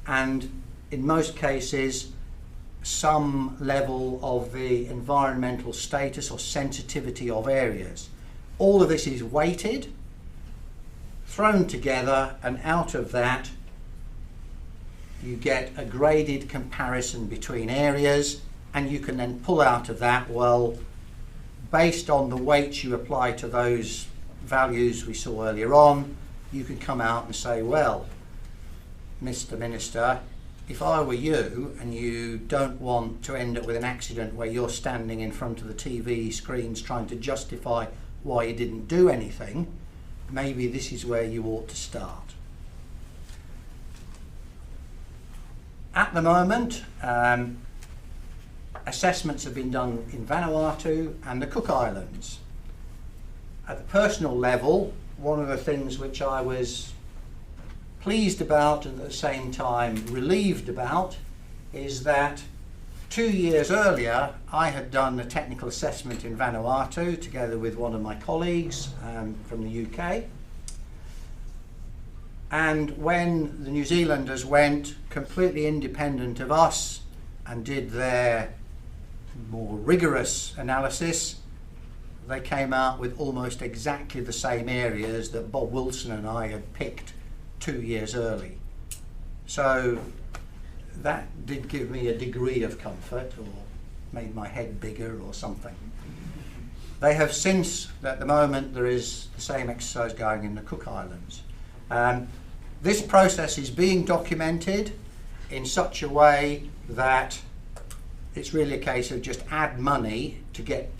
and in most cases some level of the environmental status or sensitivity of areas. All of this is weighted, thrown together, and out of that you get a graded comparison between areas, and you can then pull out of that, well, based on the weights you apply to those values we saw earlier on, you can come out and say, well, Mr. Minister, if I were you and you don't want to end up with an accident where you're standing in front of the TV screens trying to justify why you didn't do anything, maybe this is where you ought to start. At the moment, assessments have been done in Vanuatu and the Cook Islands. At the personal level, one of the things which I was pleased about and at the same time relieved about is that 2 years earlier I had done a technical assessment in Vanuatu together with one of my colleagues from the UK. And when the New Zealanders went completely independent of us and did their more rigorous analysis, they came out with almost exactly the same areas that Bob Wilson and I had picked 2 years early. So that did give me a degree of comfort, or made my head bigger or something. They have since, at the moment, there is the same exercise going in the Cook Islands. This process is being documented in such a way that it's really a case of just add money to get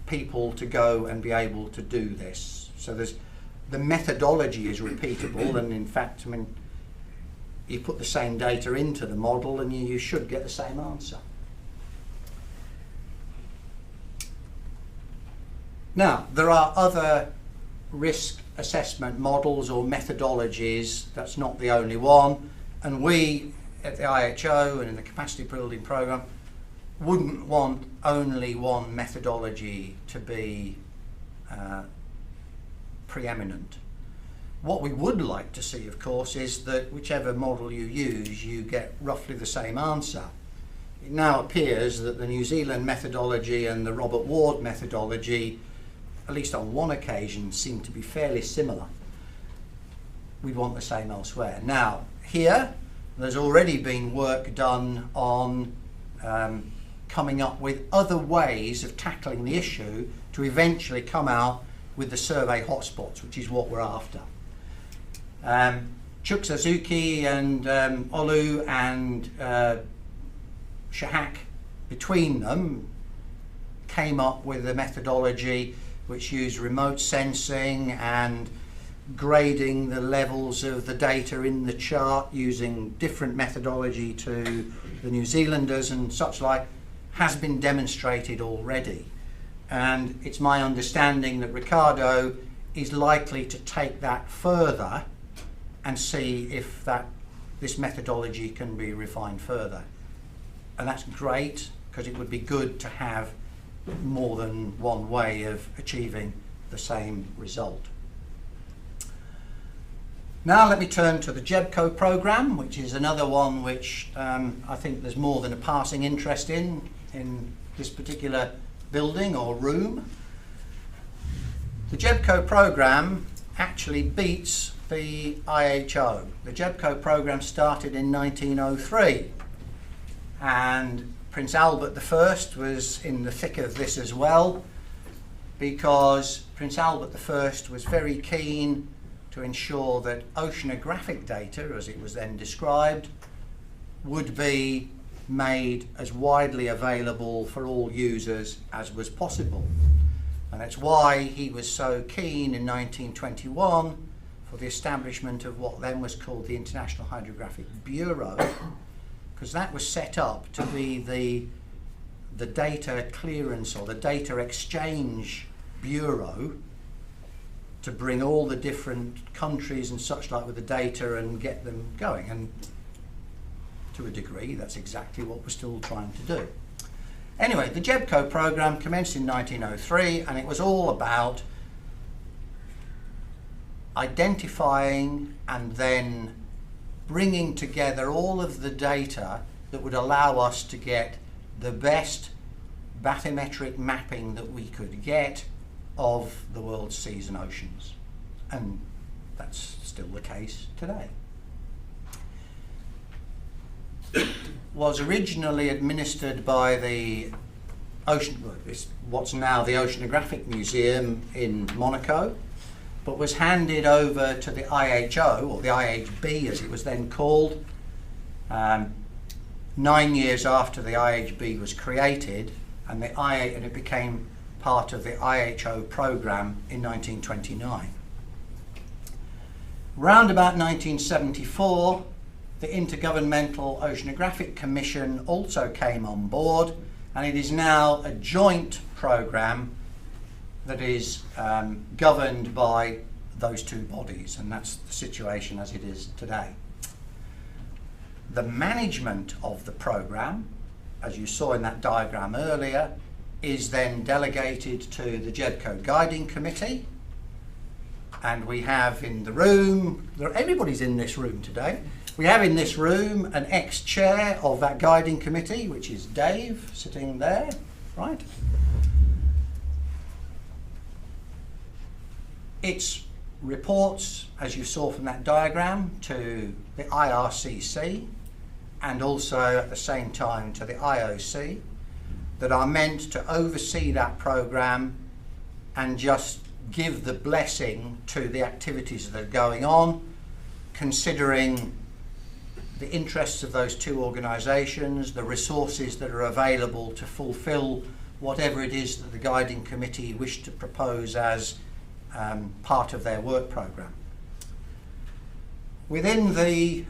people to go and be able to do this. So the methodology is repeatable, and in fact, I mean, you put the same data into the model and you should get the same answer. Now, there are other risk assessment models or methodologies. That's not the only one, and we at the IHO and in the capacity building programme wouldn't want only one methodology to be preeminent. What we would like to see, of course, is that whichever model you use, you get roughly the same answer. It now appears that the New Zealand methodology and the Robert Ward methodology, at least on one occasion, seem to be fairly similar. We'd want the same elsewhere. Now, here, there's already been work done on coming up with other ways of tackling the issue to eventually come out with the survey hotspots, which is what we're after. Chuck Suzuki and Olu and Shahak, between them, came up with a methodology which used remote sensing and grading the levels of the data in the chart using different methodology to the New Zealanders and such like, has been demonstrated already. And it's my understanding that Ricardo is likely to take that further and see if this methodology can be refined further. And that's great, because it would be good to have more than one way of achieving the same result. Now let me turn to the GEBCO program, which is another one which I think there's more than a passing interest in this particular building or room. The GEBCO program actually beats the IHO. The GEBCO program started in 1903, and Prince Albert I was in the thick of this as well, because Prince Albert I was very keen to ensure that oceanographic data, as it was then described, would be made as widely available for all users as was possible. And that's why he was so keen in 1921 for the establishment of what then was called the International Hydrographic Bureau, because that was set up to be the data clearance or the data exchange bureau to bring all the different countries and such like with the data and get them going. And to a degree, that's exactly what we're still trying to do. Anyway, the GEBCO program commenced in 1903, and it was all about identifying and then bringing together all of the data that would allow us to get the best bathymetric mapping that we could get of the world's seas and oceans. And that's still the case today. Was originally administered by the what's now the Oceanographic Museum in Monaco, but was handed over to the IHO, or the IHB as it was then called, 9 years after the IHB was created, and it became part of the IHO program in 1929. Round about 1974, the Intergovernmental Oceanographic Commission also came on board, and it is now a joint program that is governed by those two bodies, and that's the situation as it is today. The management of the program, as you saw in that diagram earlier, is then delegated to the GEBCO Guiding Committee, and we have in the room, everybody's in this room today, we have in this room an ex-chair of that Guiding Committee, which is Dave, sitting there, right? Its reports, as you saw from that diagram, to the IRCC and also at the same time to the IOC, that are meant to oversee that program and just give the blessing to the activities that are going on, considering the interests of those two organisations, the resources that are available to fulfil whatever it is that the Guiding Committee wish to propose as part of their work programme. Within the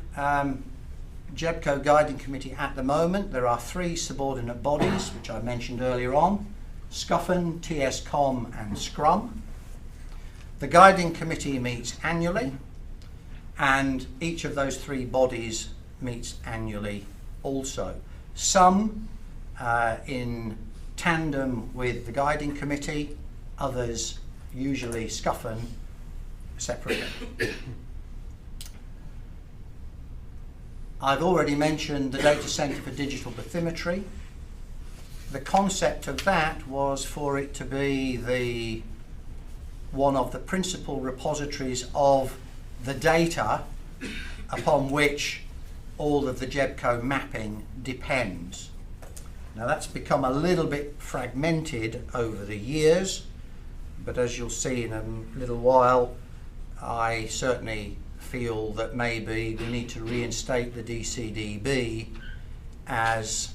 GEBCO Guiding Committee at the moment, there are three subordinate bodies, which I mentioned earlier on: SCOFN, TSCOM and SCRUM. The Guiding Committee meets annually, and each of those three bodies meets annually also. Some in tandem with the Guiding Committee, others, usually SCOFN, separately. I've already mentioned the Data Centre for Digital Bathymetry. The concept of that was for it to be one of the principal repositories of the data upon which all of the GEBCO mapping depends. Now that's become a little bit fragmented over the years, but as you'll see in a little while, I certainly feel that maybe we need to reinstate the DCDB as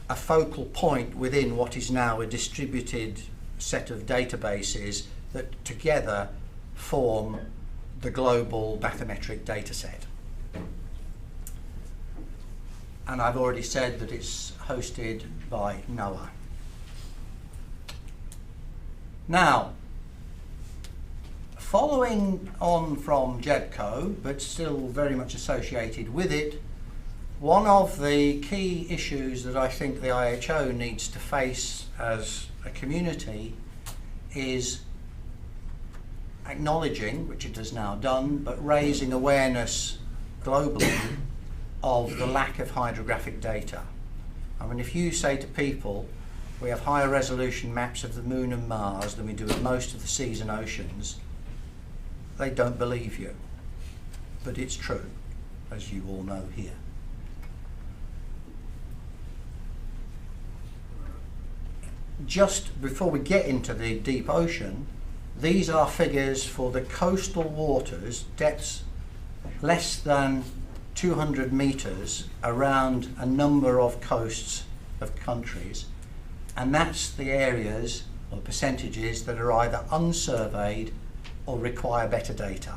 a focal point within what is now a distributed set of databases that together form the global bathymetric data set. And I've already said that it's hosted by NOAA. Now, following on from GEBCO, but still very much associated with it, one of the key issues that I think the IHO needs to face as a community is acknowledging, which it has now done, but raising awareness globally of the lack of hydrographic data. I mean, if you say to people, we have higher resolution maps of the Moon and Mars than we do of most of the seas and oceans, they don't believe you. But it's true, as you all know here. Just before we get into the deep ocean, these are figures for the coastal waters, depths less than 200 meters around a number of coasts of countries, and that's the areas or percentages that are either unsurveyed or require better data.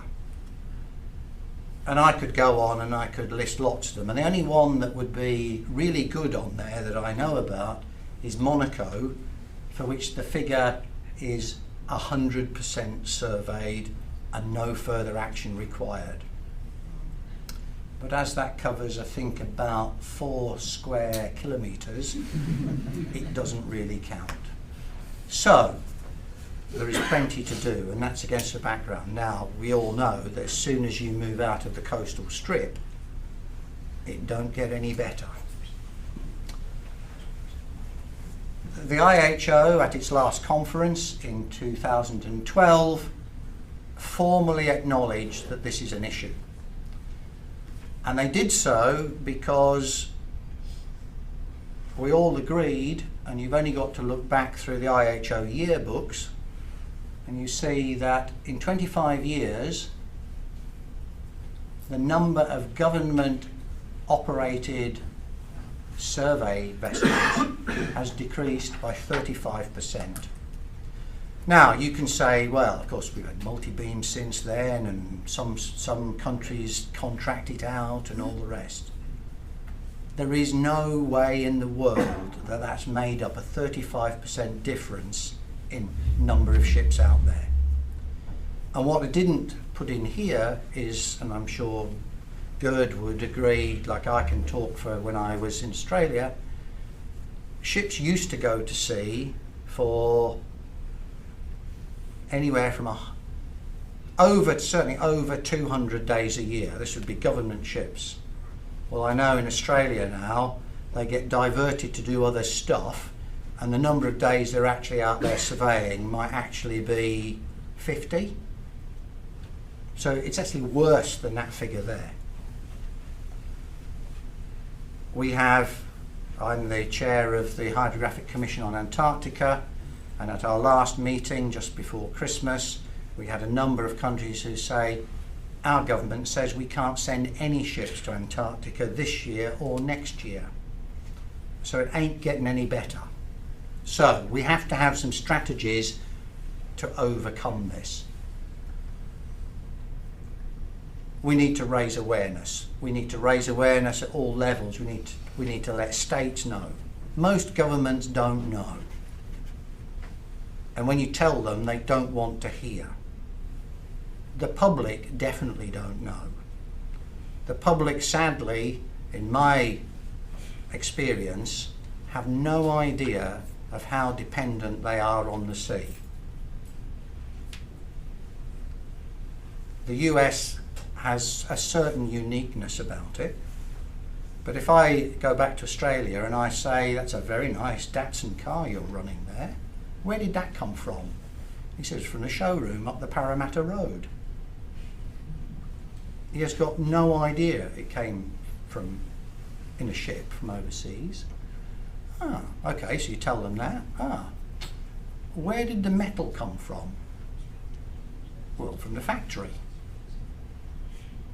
And I could go on and I could list lots of them, and the only one that would be really good on there that I know about is Monaco, for which the figure is 100% surveyed and no further action required. But as that covers, I think, about 4 square kilometres, it doesn't really count. So there is plenty to do, and that's against the background. Now, we all know that as soon as you move out of the coastal strip, it don't get any better. The IHO, at its last conference in 2012, formally acknowledged that this is an issue. And they did so because we all agreed, and you've only got to look back through the IHO yearbooks, and you see that in 25 years, the number of government-operated survey vessels has decreased by 35%. Now, you can say, well, of course, we've had multi-beam since then, and some countries contract it out and all the rest. There is no way in the world that that's made up a 35% difference in number of ships out there. And what I didn't put in here is, and I'm sure Gerd would agree, like I can talk for when I was in Australia, ships used to go to sea for anywhere from certainly over 200 days a year. This would be government ships. Well, I know in Australia now, they get diverted to do other stuff, and the number of days they're actually out there surveying might actually be 50. So it's actually worse than that figure there. I'm the chair of the Hydrographic Commission on Antarctica, and at our last meeting just before Christmas, we had a number of countries who say, our government says we can't send any ships to Antarctica this year or next year. So it ain't getting any better. So we have to have some strategies to overcome this. We need to raise awareness. We need to raise awareness at all levels. We need to let states know. Most governments don't know. And when you tell them, they don't want to hear. The public definitely don't know. The public, sadly, in my experience, have no idea of how dependent they are on the sea. The US has a certain uniqueness about it, but if I go back to Australia and I say, that's a very nice Datsun car you're running there, where did that come from? He says, from the showroom up the Parramatta Road. He has got no idea it came from in a ship from overseas. Ah, okay, so you tell them that. Ah, where did the metal come from? Well, from the factory.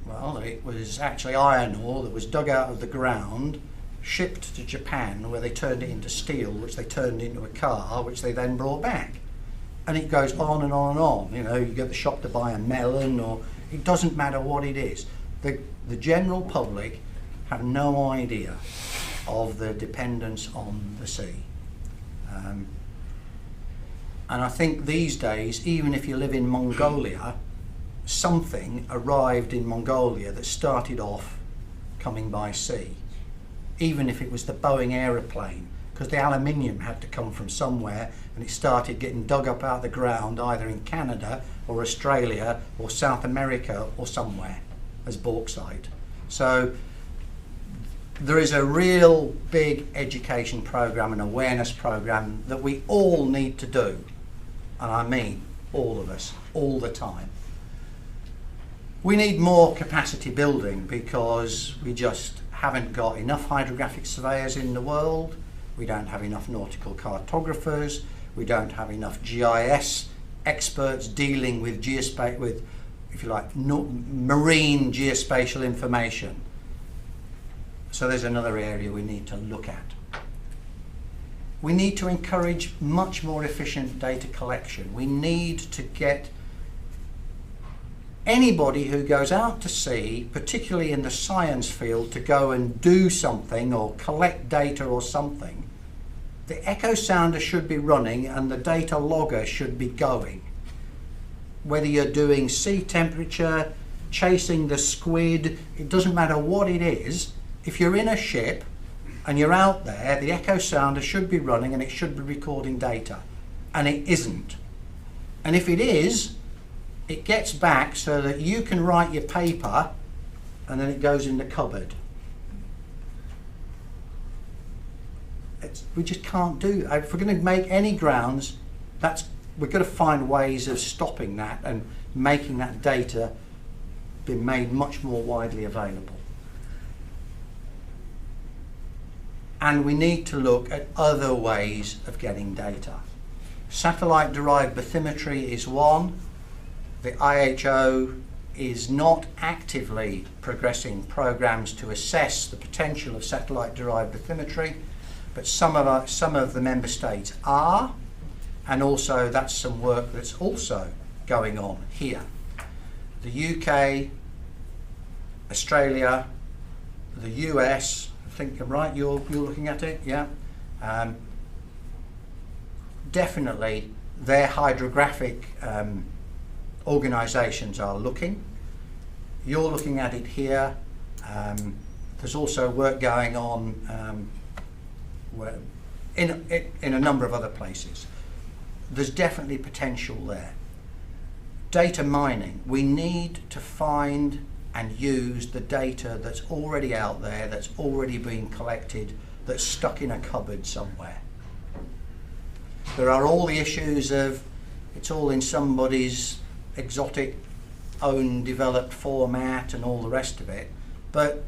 Well, it was actually iron ore that was dug out of the ground, shipped to Japan, where they turned it into steel, which they turned into a car, which they then brought back. And it goes on and on and on. You know, you go to the shop to buy a melon, or it doesn't matter what it is. The general public have no idea of the dependence on the sea. And I think these days, even if you live in Mongolia, something arrived in Mongolia that started off coming by sea. Even if it was the Boeing aeroplane, because the aluminium had to come from somewhere, and it started getting dug up out of the ground either in Canada or Australia or South America or somewhere as bauxite. So there is a real big education program and awareness program that we all need to do, and I mean all of us, all the time. We need more capacity building because we just haven't got enough hydrographic surveyors in the world. We don't have enough nautical cartographers. We don't have enough GIS experts dealing with with, if you like, marine geospatial information. So there's another area we need to look at. We need to encourage much more efficient data collection. We need to get anybody who goes out to sea, particularly in the science field, to go and do something or collect data or something. The echo sounder should be running and the data logger should be going. Whether you're doing sea temperature, chasing the squid, it doesn't matter what it is. If you're in a ship and you're out there, the echo sounder should be running and it should be recording data. And it isn't. And if it is, it gets back so that you can write your paper and then it goes in the cupboard. We just can't do that. If we're going to make any grounds, we've got to find ways of stopping that and making that data be made much more widely available. And we need to look at other ways of getting data. Satellite-derived bathymetry is one. The IHO is not actively progressing programs to assess the potential of satellite-derived bathymetry, but some of the member states are, and also that's some work that's also going on here. The UK, Australia, the US, I think I'm right, you're looking at it, yeah? Definitely their hydrographic organisations are looking. You're looking at it here. There's also work going on in a number of other places. There's definitely potential there. Data mining. We need to find and use the data that's already out there, that's already been collected, that's stuck in a cupboard somewhere. There are all the issues of it's all in somebody's exotic own developed format and all the rest of it, but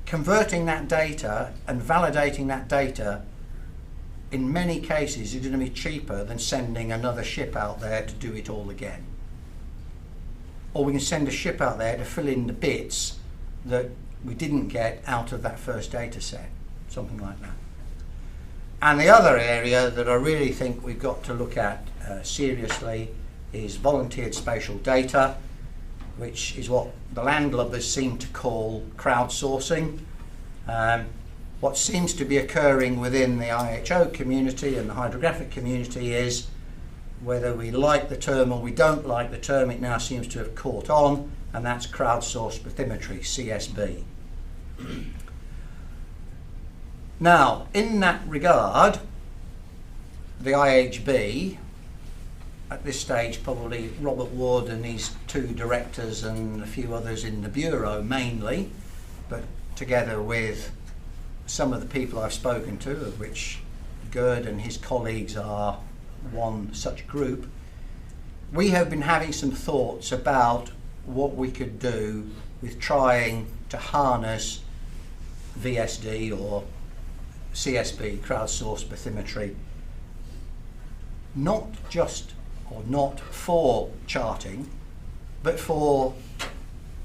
converting that data and validating that data in many cases is going to be cheaper than sending another ship out there to do it all again. Or we can send a ship out there to fill in the bits that we didn't get out of that first data set, something like that. And the other area that I really think we've got to look at seriously is volunteered spatial data, which is what the landlubbers seem to call crowdsourcing. What seems to be occurring within the IHO community and the hydrographic community is, whether we like the term or we don't like the term, it now seems to have caught on, and that's crowdsourced bathymetry, CSB. Now, in that regard, the IHB, at this stage probably Robert Wood and his two directors and a few others in the Bureau mainly, but together with some of the people I've spoken to, of which Gerd and his colleagues are one such group, we have been having some thoughts about what we could do with trying to harness VSD or CSB, crowdsourced bathymetry, not just or not for charting, but for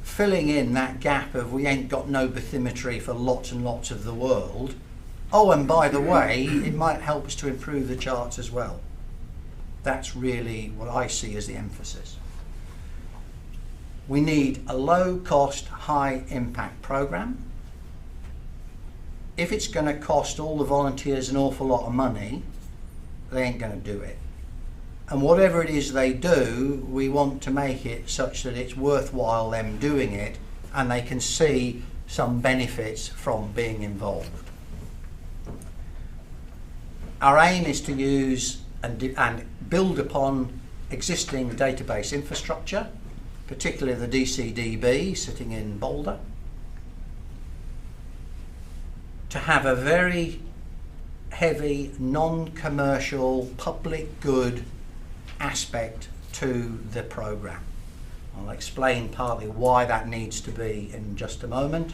filling in that gap of we ain't got no bathymetry for lots and lots of the world. Oh, and by the way, it might help us to improve the charts as well. That's really what I see as the emphasis. We need a low-cost, high-impact program. If it's going to cost all the volunteers an awful lot of money, they ain't going to do it. And whatever it is they do, we want to make it such that it's worthwhile them doing it and they can see some benefits from being involved. Our aim is to use and build upon existing database infrastructure, particularly the DCDB sitting in Boulder, to have a very heavy, non-commercial, public good aspect to the programme. I'll explain partly why that needs to be in just a moment.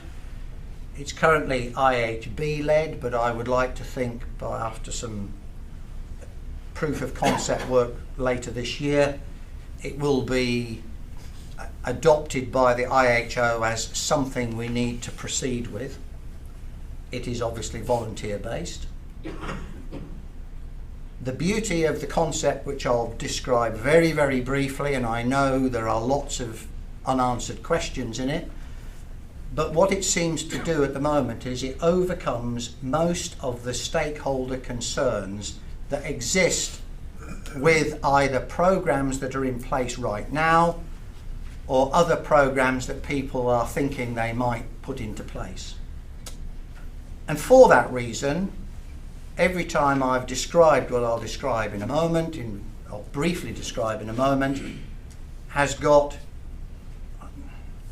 It's currently IHB led, but I would like to think after some proof of concept work later this year, it will be adopted by the IHO as something we need to proceed with. It is obviously volunteer based. The beauty of the concept, which I'll describe very, very briefly, and I know there are lots of unanswered questions in it, but what it seems to do at the moment is it overcomes most of the stakeholder concerns that exist with either programs that are in place right now or other programs that people are thinking they might put into place. And for that reason, every time I've described what I'll describe in a moment, I'll briefly describe in a moment, has got,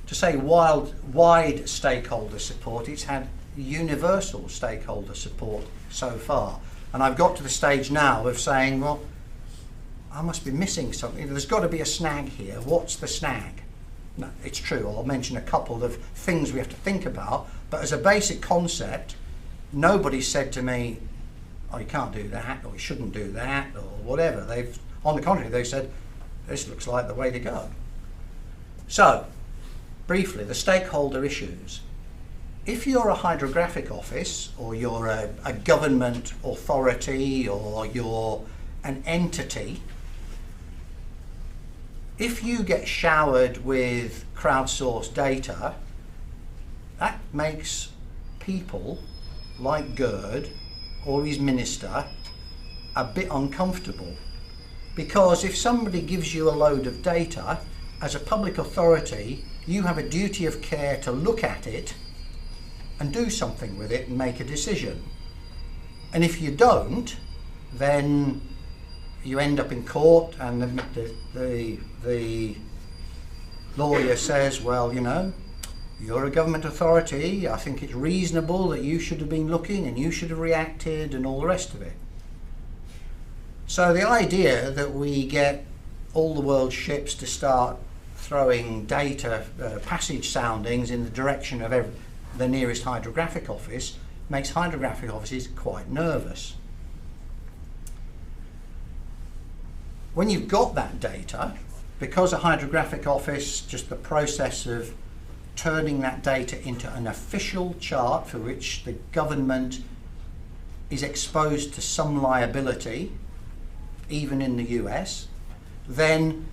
to say wide stakeholder support, it's had universal stakeholder support so far. And I've got to the stage now of saying, well, I must be missing something. There's got to be a snag here. What's the snag? No, it's true. I'll mention a couple of things we have to think about. But as a basic concept, nobody said to me, oh, you can't do that, or you shouldn't do that, or whatever. On the contrary, they said, this looks like the way to go. So, briefly, the stakeholder issues. If you're a hydrographic office, or you're a government authority, or you're an entity, if you get showered with crowdsourced data, that makes people like Gerd or his minister a bit uncomfortable, because if somebody gives you a load of data, as a public authority, you have a duty of care to look at it and do something with it and make a decision. And if you don't, then you end up in court and the lawyer says, well, you know, you're a government authority, I think it's reasonable that you should have been looking and you should have reacted and all the rest of it. So the idea that we get all the world's ships to start throwing data, passage soundings in the direction of the nearest hydrographic office makes hydrographic offices quite nervous. When you've got that data, because a hydrographic office, just the process of turning that data into an official chart for which the government is exposed to some liability, even in the US, then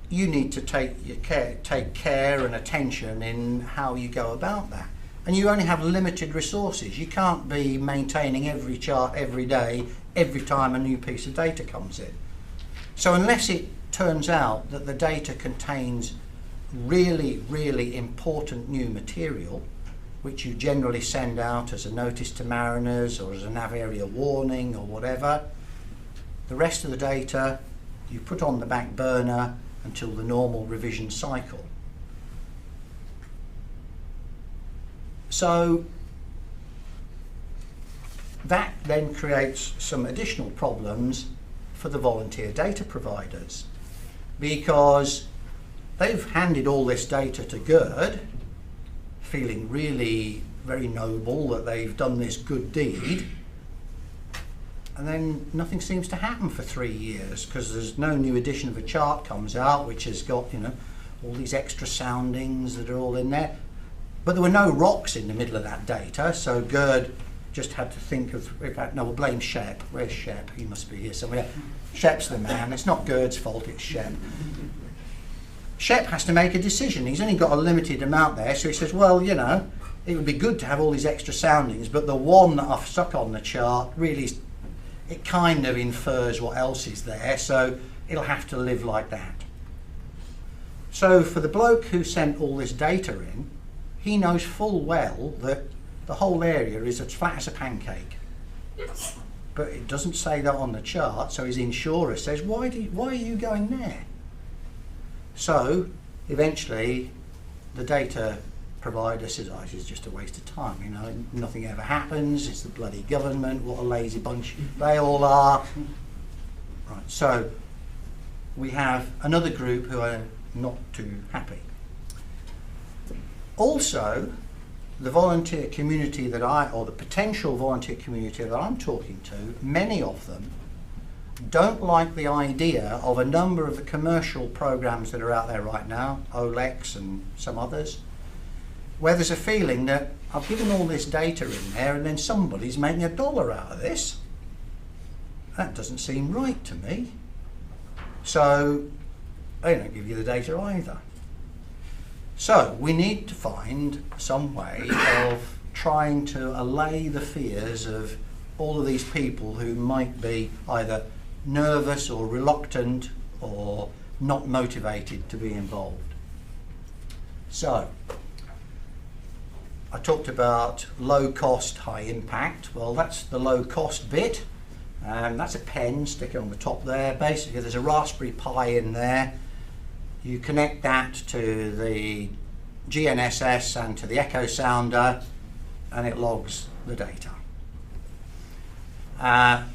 you need to take care and attention in how you go about that. And you only have limited resources. You can't be maintaining every chart every day, every time a new piece of data comes in. So unless it turns out that the data contains really, really important new material, which you generally send out as a notice to mariners or as a nav area warning or whatever, the rest of the data you put on the back burner until the normal revision cycle. So that then creates some additional problems for the volunteer data providers, because they've handed all this data to Gerd, feeling really very noble that they've done this good deed, and then nothing seems to happen for 3 years because there's no new edition of a chart comes out which has got, you know, all these extra soundings that are all in there. But there were no rocks in the middle of that data, so Gerd just had to think of, in fact, no, we'll blame Shep. Where's Shep? He must be here somewhere. Shep's the man. It's not Gerd's fault, it's Shep. Shep has to make a decision. He's only got a limited amount there, so he says, well, you know, it would be good to have all these extra soundings, but the one that I've stuck on the chart really it kind of infers what else is there, so it'll have to live like that. So for the bloke who sent all this data in, he knows full well that the whole area is as flat as a pancake. But it doesn't say that on the chart, so his insurer says, why are you going there? So eventually the data provider says, oh, this is just a waste of time, you know, nothing ever happens, it's the bloody government, what a lazy bunch they all are. Right, so we have another group who are not too happy. Also, the volunteer community or the potential volunteer community that I'm talking to, many of them don't like the idea of a number of the commercial programs that are out there right now, OLEX and some others, where there's a feeling that I've given all this data in there and then somebody's making $1 out of this. That doesn't seem right to me. So they don't give you the data either. So we need to find some way of trying to allay the fears of all of these people who might be either nervous or reluctant or not motivated to be involved. So I talked about low cost, high impact. Well, that's the low cost bit. That's a pen, stick it on the top there. Basically there's a Raspberry Pi in there. You connect that to the GNSS and to the echo sounder and it logs the data.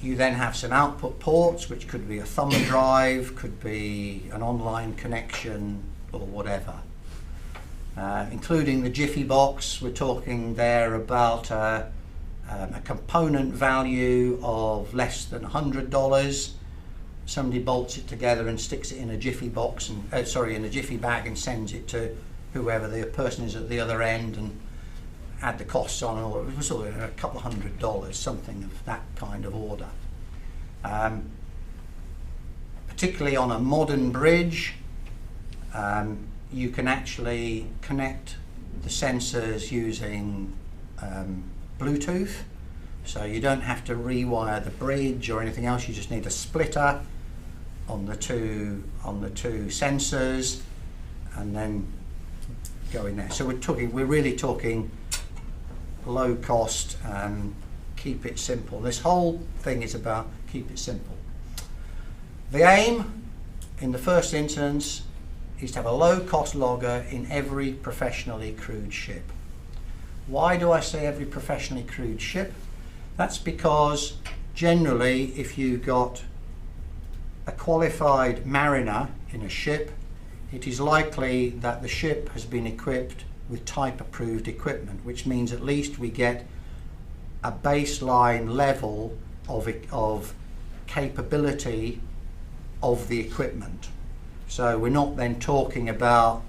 You then have some output ports, which could be a thumb drive, could be an online connection or whatever. Including the Jiffy box, we're talking there about a component value of less than $100. Somebody bolts it together and sticks it in a Jiffy box, and in a Jiffy bag, and sends it to whoever the person is at the other end, and add the costs on, or it was sort of a couple of $100, something of that kind of order. Particularly on a modern bridge, you can actually connect the sensors using Bluetooth, so you don't have to rewire the bridge or anything else. You just need a splitter on the two sensors, and then go in there. So we're really talking low cost, keep it simple. This whole thing is about keep it simple. The aim in the first instance is to have a low cost logger in every professionally crewed ship. Why do I say every professionally crewed ship? That's because generally if you've got a qualified mariner in a ship, it is likely that the ship has been equipped with type approved equipment, which means at least we get a baseline level of capability of the equipment. So we're not then talking about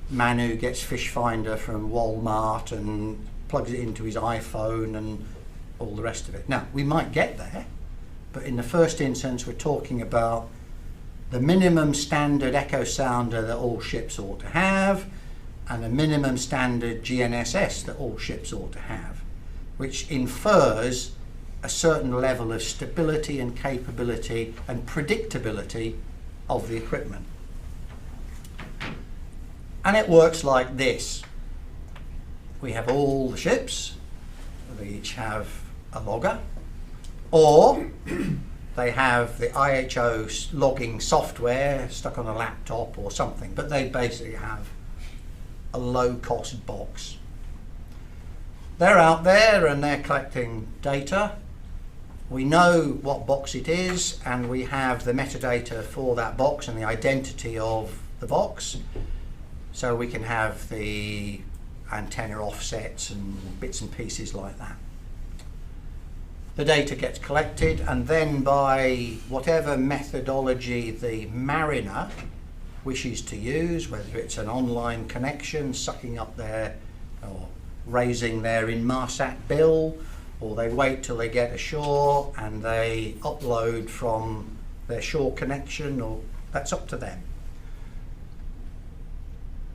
man who gets Fish Finder from Walmart and plugs it into his iPhone and all the rest of it. Now, we might get there, but in the first instance we're talking about the minimum standard echo sounder that all ships ought to have, and a minimum standard GNSS that all ships ought to have, which infers a certain level of stability and capability and predictability of the equipment. And it works like this. We have all the ships, they each have a logger, or they have the IHO logging software stuck on a laptop or something, but they basically have a low-cost box. They're out there and they're collecting data. We know what box it is, and we have the metadata for that box and the identity of the box, so we can have the antenna offsets and bits and pieces like that. The data gets collected, and then by whatever methodology the mariner wishes to use, whether it's an online connection, sucking up their or raising their Inmarsat bill, or they wait till they get ashore and they upload from their shore connection, or that's up to them.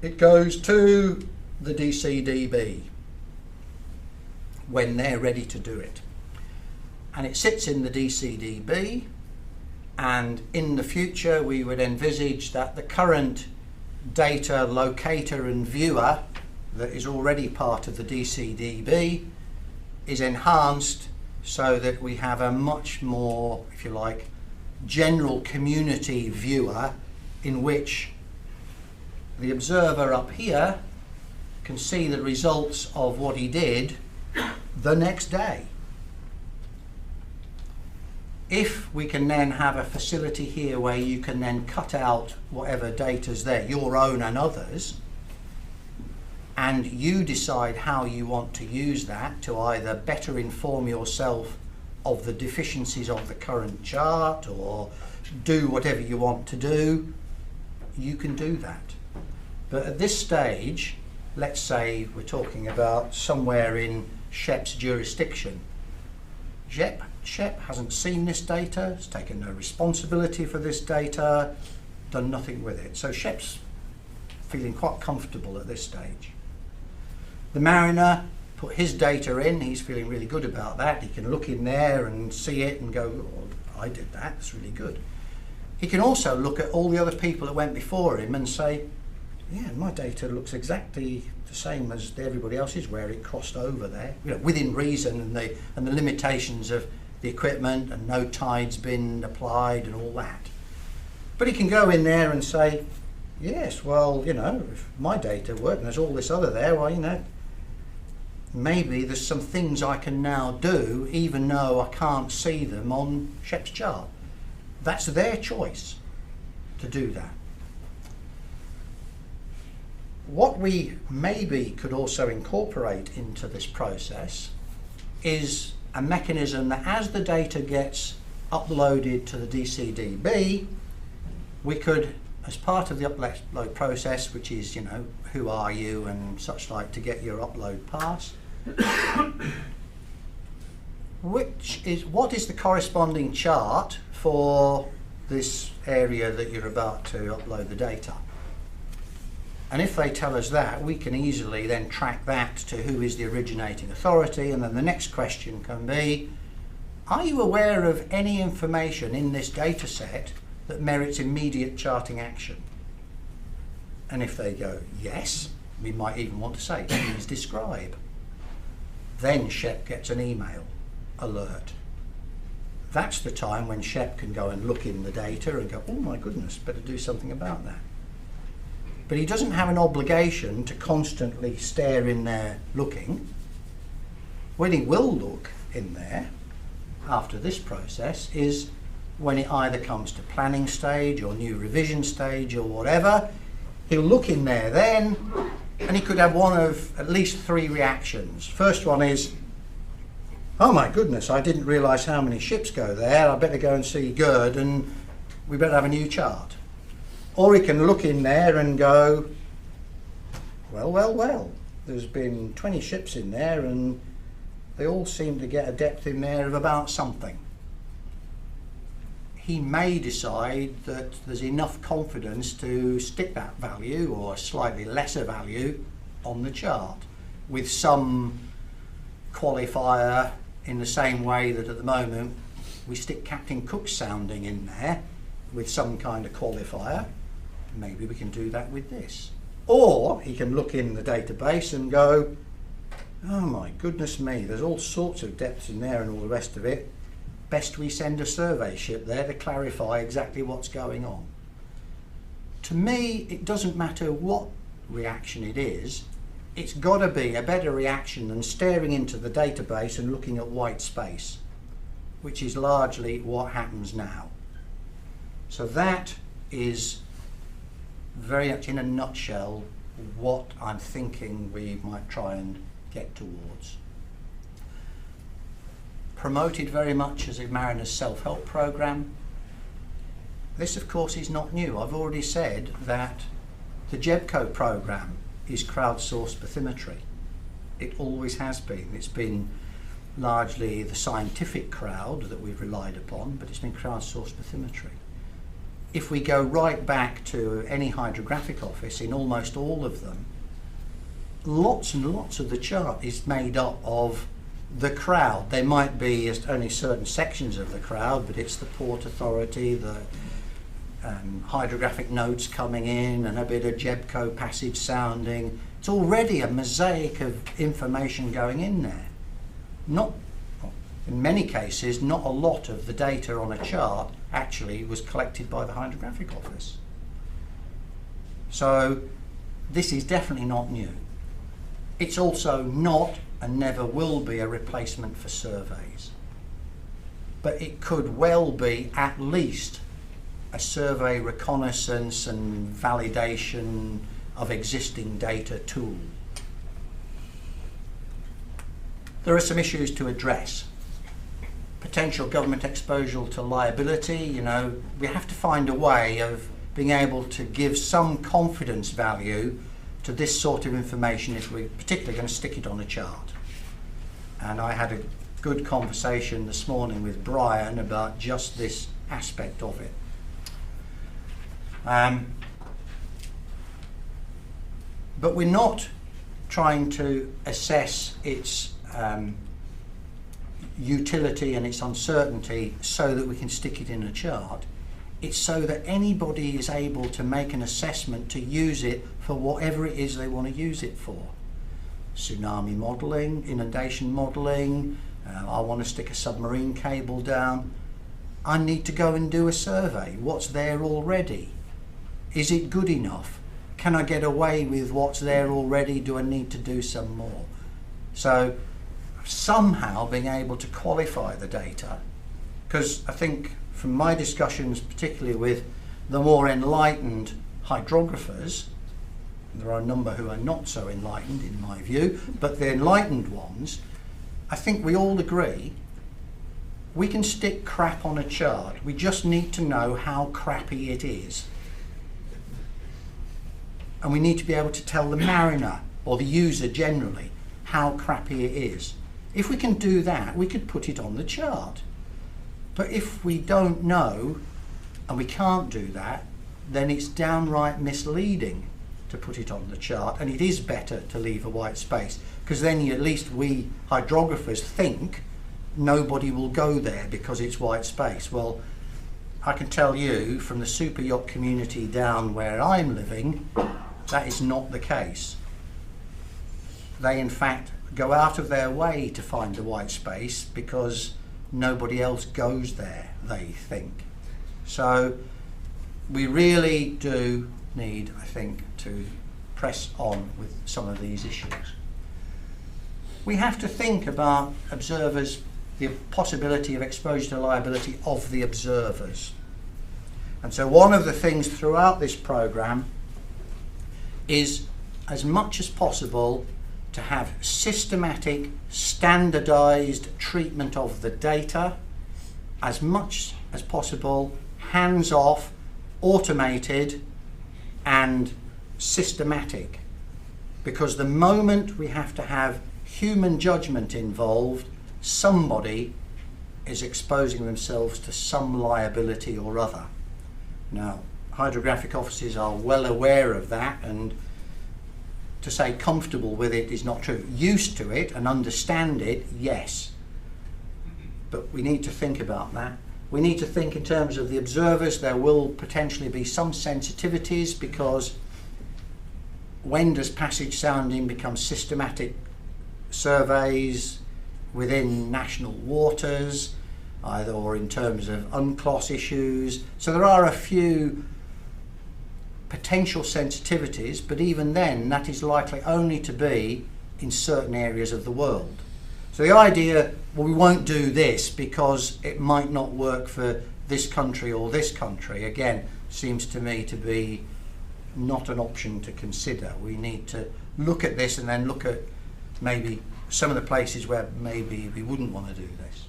It goes to the DCDB when they're ready to do it. and it sits in the DCDB, and in the future we would envisage that the current data locator and viewer that is already part of the DCDB is enhanced so that we have a much more, if you like, general community viewer in which the observer up here can see the results of what he did the next day. If we can then have a facility here where you can then cut out whatever data's there, your own and others, and you decide how you want to use that to either better inform yourself of the deficiencies of the current chart or do whatever you want to do, you can do that. But at this stage, let's say we're talking about somewhere in SHEP's jurisdiction. SHEP hasn't seen this data, has taken no responsibility for this data, done nothing with it. So SHEP's feeling quite comfortable at this stage. The mariner put his data in, he's feeling really good about that. He can look in there and see it and go, oh, I did that, that's really good. He can also look at all the other people that went before him and say, yeah, my data looks exactly the same as everybody else's where it crossed over there, you know, within reason and the limitations of the equipment and no tides been applied and all that. But he can go in there and say, yes, well, you know, if my data worked and there's all this other there, well, you know, maybe there's some things I can now do even though I can't see them on SHEP's chart. That's their choice to do that. What we maybe could also incorporate into this process is a mechanism that as the data gets uploaded to the DCDB, we could, as part of the upload process, which is, you know, who are you and such like to get your upload pass, what is the corresponding chart for this area that you're about to upload the data? And if they tell us that, we can easily then track that to who is the originating authority, and then the next question can be, are you aware of any information in this data set that merits immediate charting action? And if they go yes, we might even want to say, please describe. Then SHEP gets an email alert. That's the time when SHEP can go and look in the data and go, oh my goodness, better do something about that. But he doesn't have an obligation to constantly stare in there looking. When he will look in there after this process is when it either comes to planning stage or new revision stage or whatever. He'll look in there then, and he could have one of at least 3 reactions. First one is, oh my goodness, I didn't realise how many ships go there, I better go and see GERD and we better have a new chart. Or he can look in there and go, well, there's been 20 ships in there and they all seem to get a depth in there of about something. He may decide that there's enough confidence to stick that value or a slightly lesser value on the chart with some qualifier, in the same way that at the moment we stick Captain Cook's sounding in there with some kind of qualifier. Maybe we can do that with this. Or he can look in the database and go, oh my goodness me, there's all sorts of depths in there and all the rest of it. Best we send a survey ship there to clarify exactly what's going on. To me, it doesn't matter what reaction it is, it's got to be a better reaction than staring into the database and looking at white space, which is largely what happens now. So that is very much in a nutshell what I'm thinking we might try and get towards. Promoted very much as a mariner's self-help program. This of course is not new. I've already said that the GEBCO program is crowdsourced bathymetry. It always has been. It's been largely the scientific crowd that we've relied upon, but it's been crowdsourced bathymetry. If we go right back to any hydrographic office, in almost all of them, lots and lots of the chart is made up of the crowd. There might be only certain sections of the crowd, but it's the Port Authority, the hydrographic notes coming in, and a bit of GEBCO passage sounding. It's already a mosaic of information going in there. In many cases, not a lot of the data on a chart actually was collected by the Hydrographic Office. So this is definitely not new. It's also not and never will be a replacement for surveys. But it could well be at least a survey reconnaissance and validation of existing data tool. There are some issues to address. Potential government exposure to liability, you know, we have to find a way of being able to give some confidence value to this sort of information if we're particularly going to stick it on a chart. And I had a good conversation this morning with Brian about just this aspect of it. But we're not trying to assess its utility and its uncertainty so that we can stick it in a chart. It's so that anybody is able to make an assessment to use it for whatever it is they want to use it for. Tsunami modelling, inundation modelling, I want to stick a submarine cable down. I need to go and do a survey. What's there already? Is it good enough? Can I get away with what's there already? Do I need to do some more? So somehow being able to qualify the data, because I think from my discussions, particularly with the more enlightened hydrographers, there are a number who are not so enlightened in my view, but the enlightened ones, I think we all agree we can stick crap on a chart. We just need to know how crappy it is. And we need to be able to tell the mariner or the user generally how crappy it is. If we can do that, we could put it on the chart. But if we don't know and we can't do that, then it's downright misleading to put it on the chart, and it is better to leave a white space, because then at least we hydrographers think nobody will go there because it's white space. Well, I can tell you from the super yacht community down where I'm living, that is not the case. They in fact go out of their way to find the white space because nobody else goes there, they think. So we really do need, I think, to press on with some of these issues. We have to think about observers, the possibility of exposure to liability of the observers. And so one of the things throughout this programme is, as much as possible, to have systematic, standardised treatment of the data, as much as possible, hands-off, automated and systematic. Because the moment we have to have human judgment involved, somebody is exposing themselves to some liability or other. Now, hydrographic offices are well aware of that, and to say comfortable with it is not true. Used to it and understand it, yes. But we need to think about that. We need to think in terms of the observers. There will potentially be some sensitivities, because when does passage sounding become systematic surveys within national waters, either or in terms of UNCLOS issues? So there are a few potential sensitivities, but even then that is likely only to be in certain areas of the world. So the idea, well, we won't do this because it might not work for this country or this country, again, seems to me to be not an option to consider. We need to look at this and then look at maybe some of the places where maybe we wouldn't want to do this.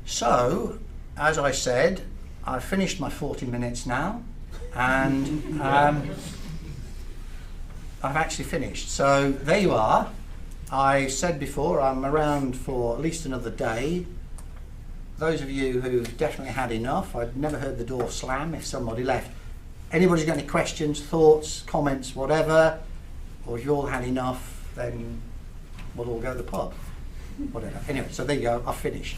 So, as I said, I've finished my 40 minutes now, and I've actually finished. So there you are. I said before, I'm around for at least another day. Those of you who've definitely had enough, I've never heard the door slam if somebody left. Anybody's got any questions, thoughts, comments, whatever, or if you've all had enough, then we'll all go to the pub. Whatever. Anyway, so there you go, I've finished.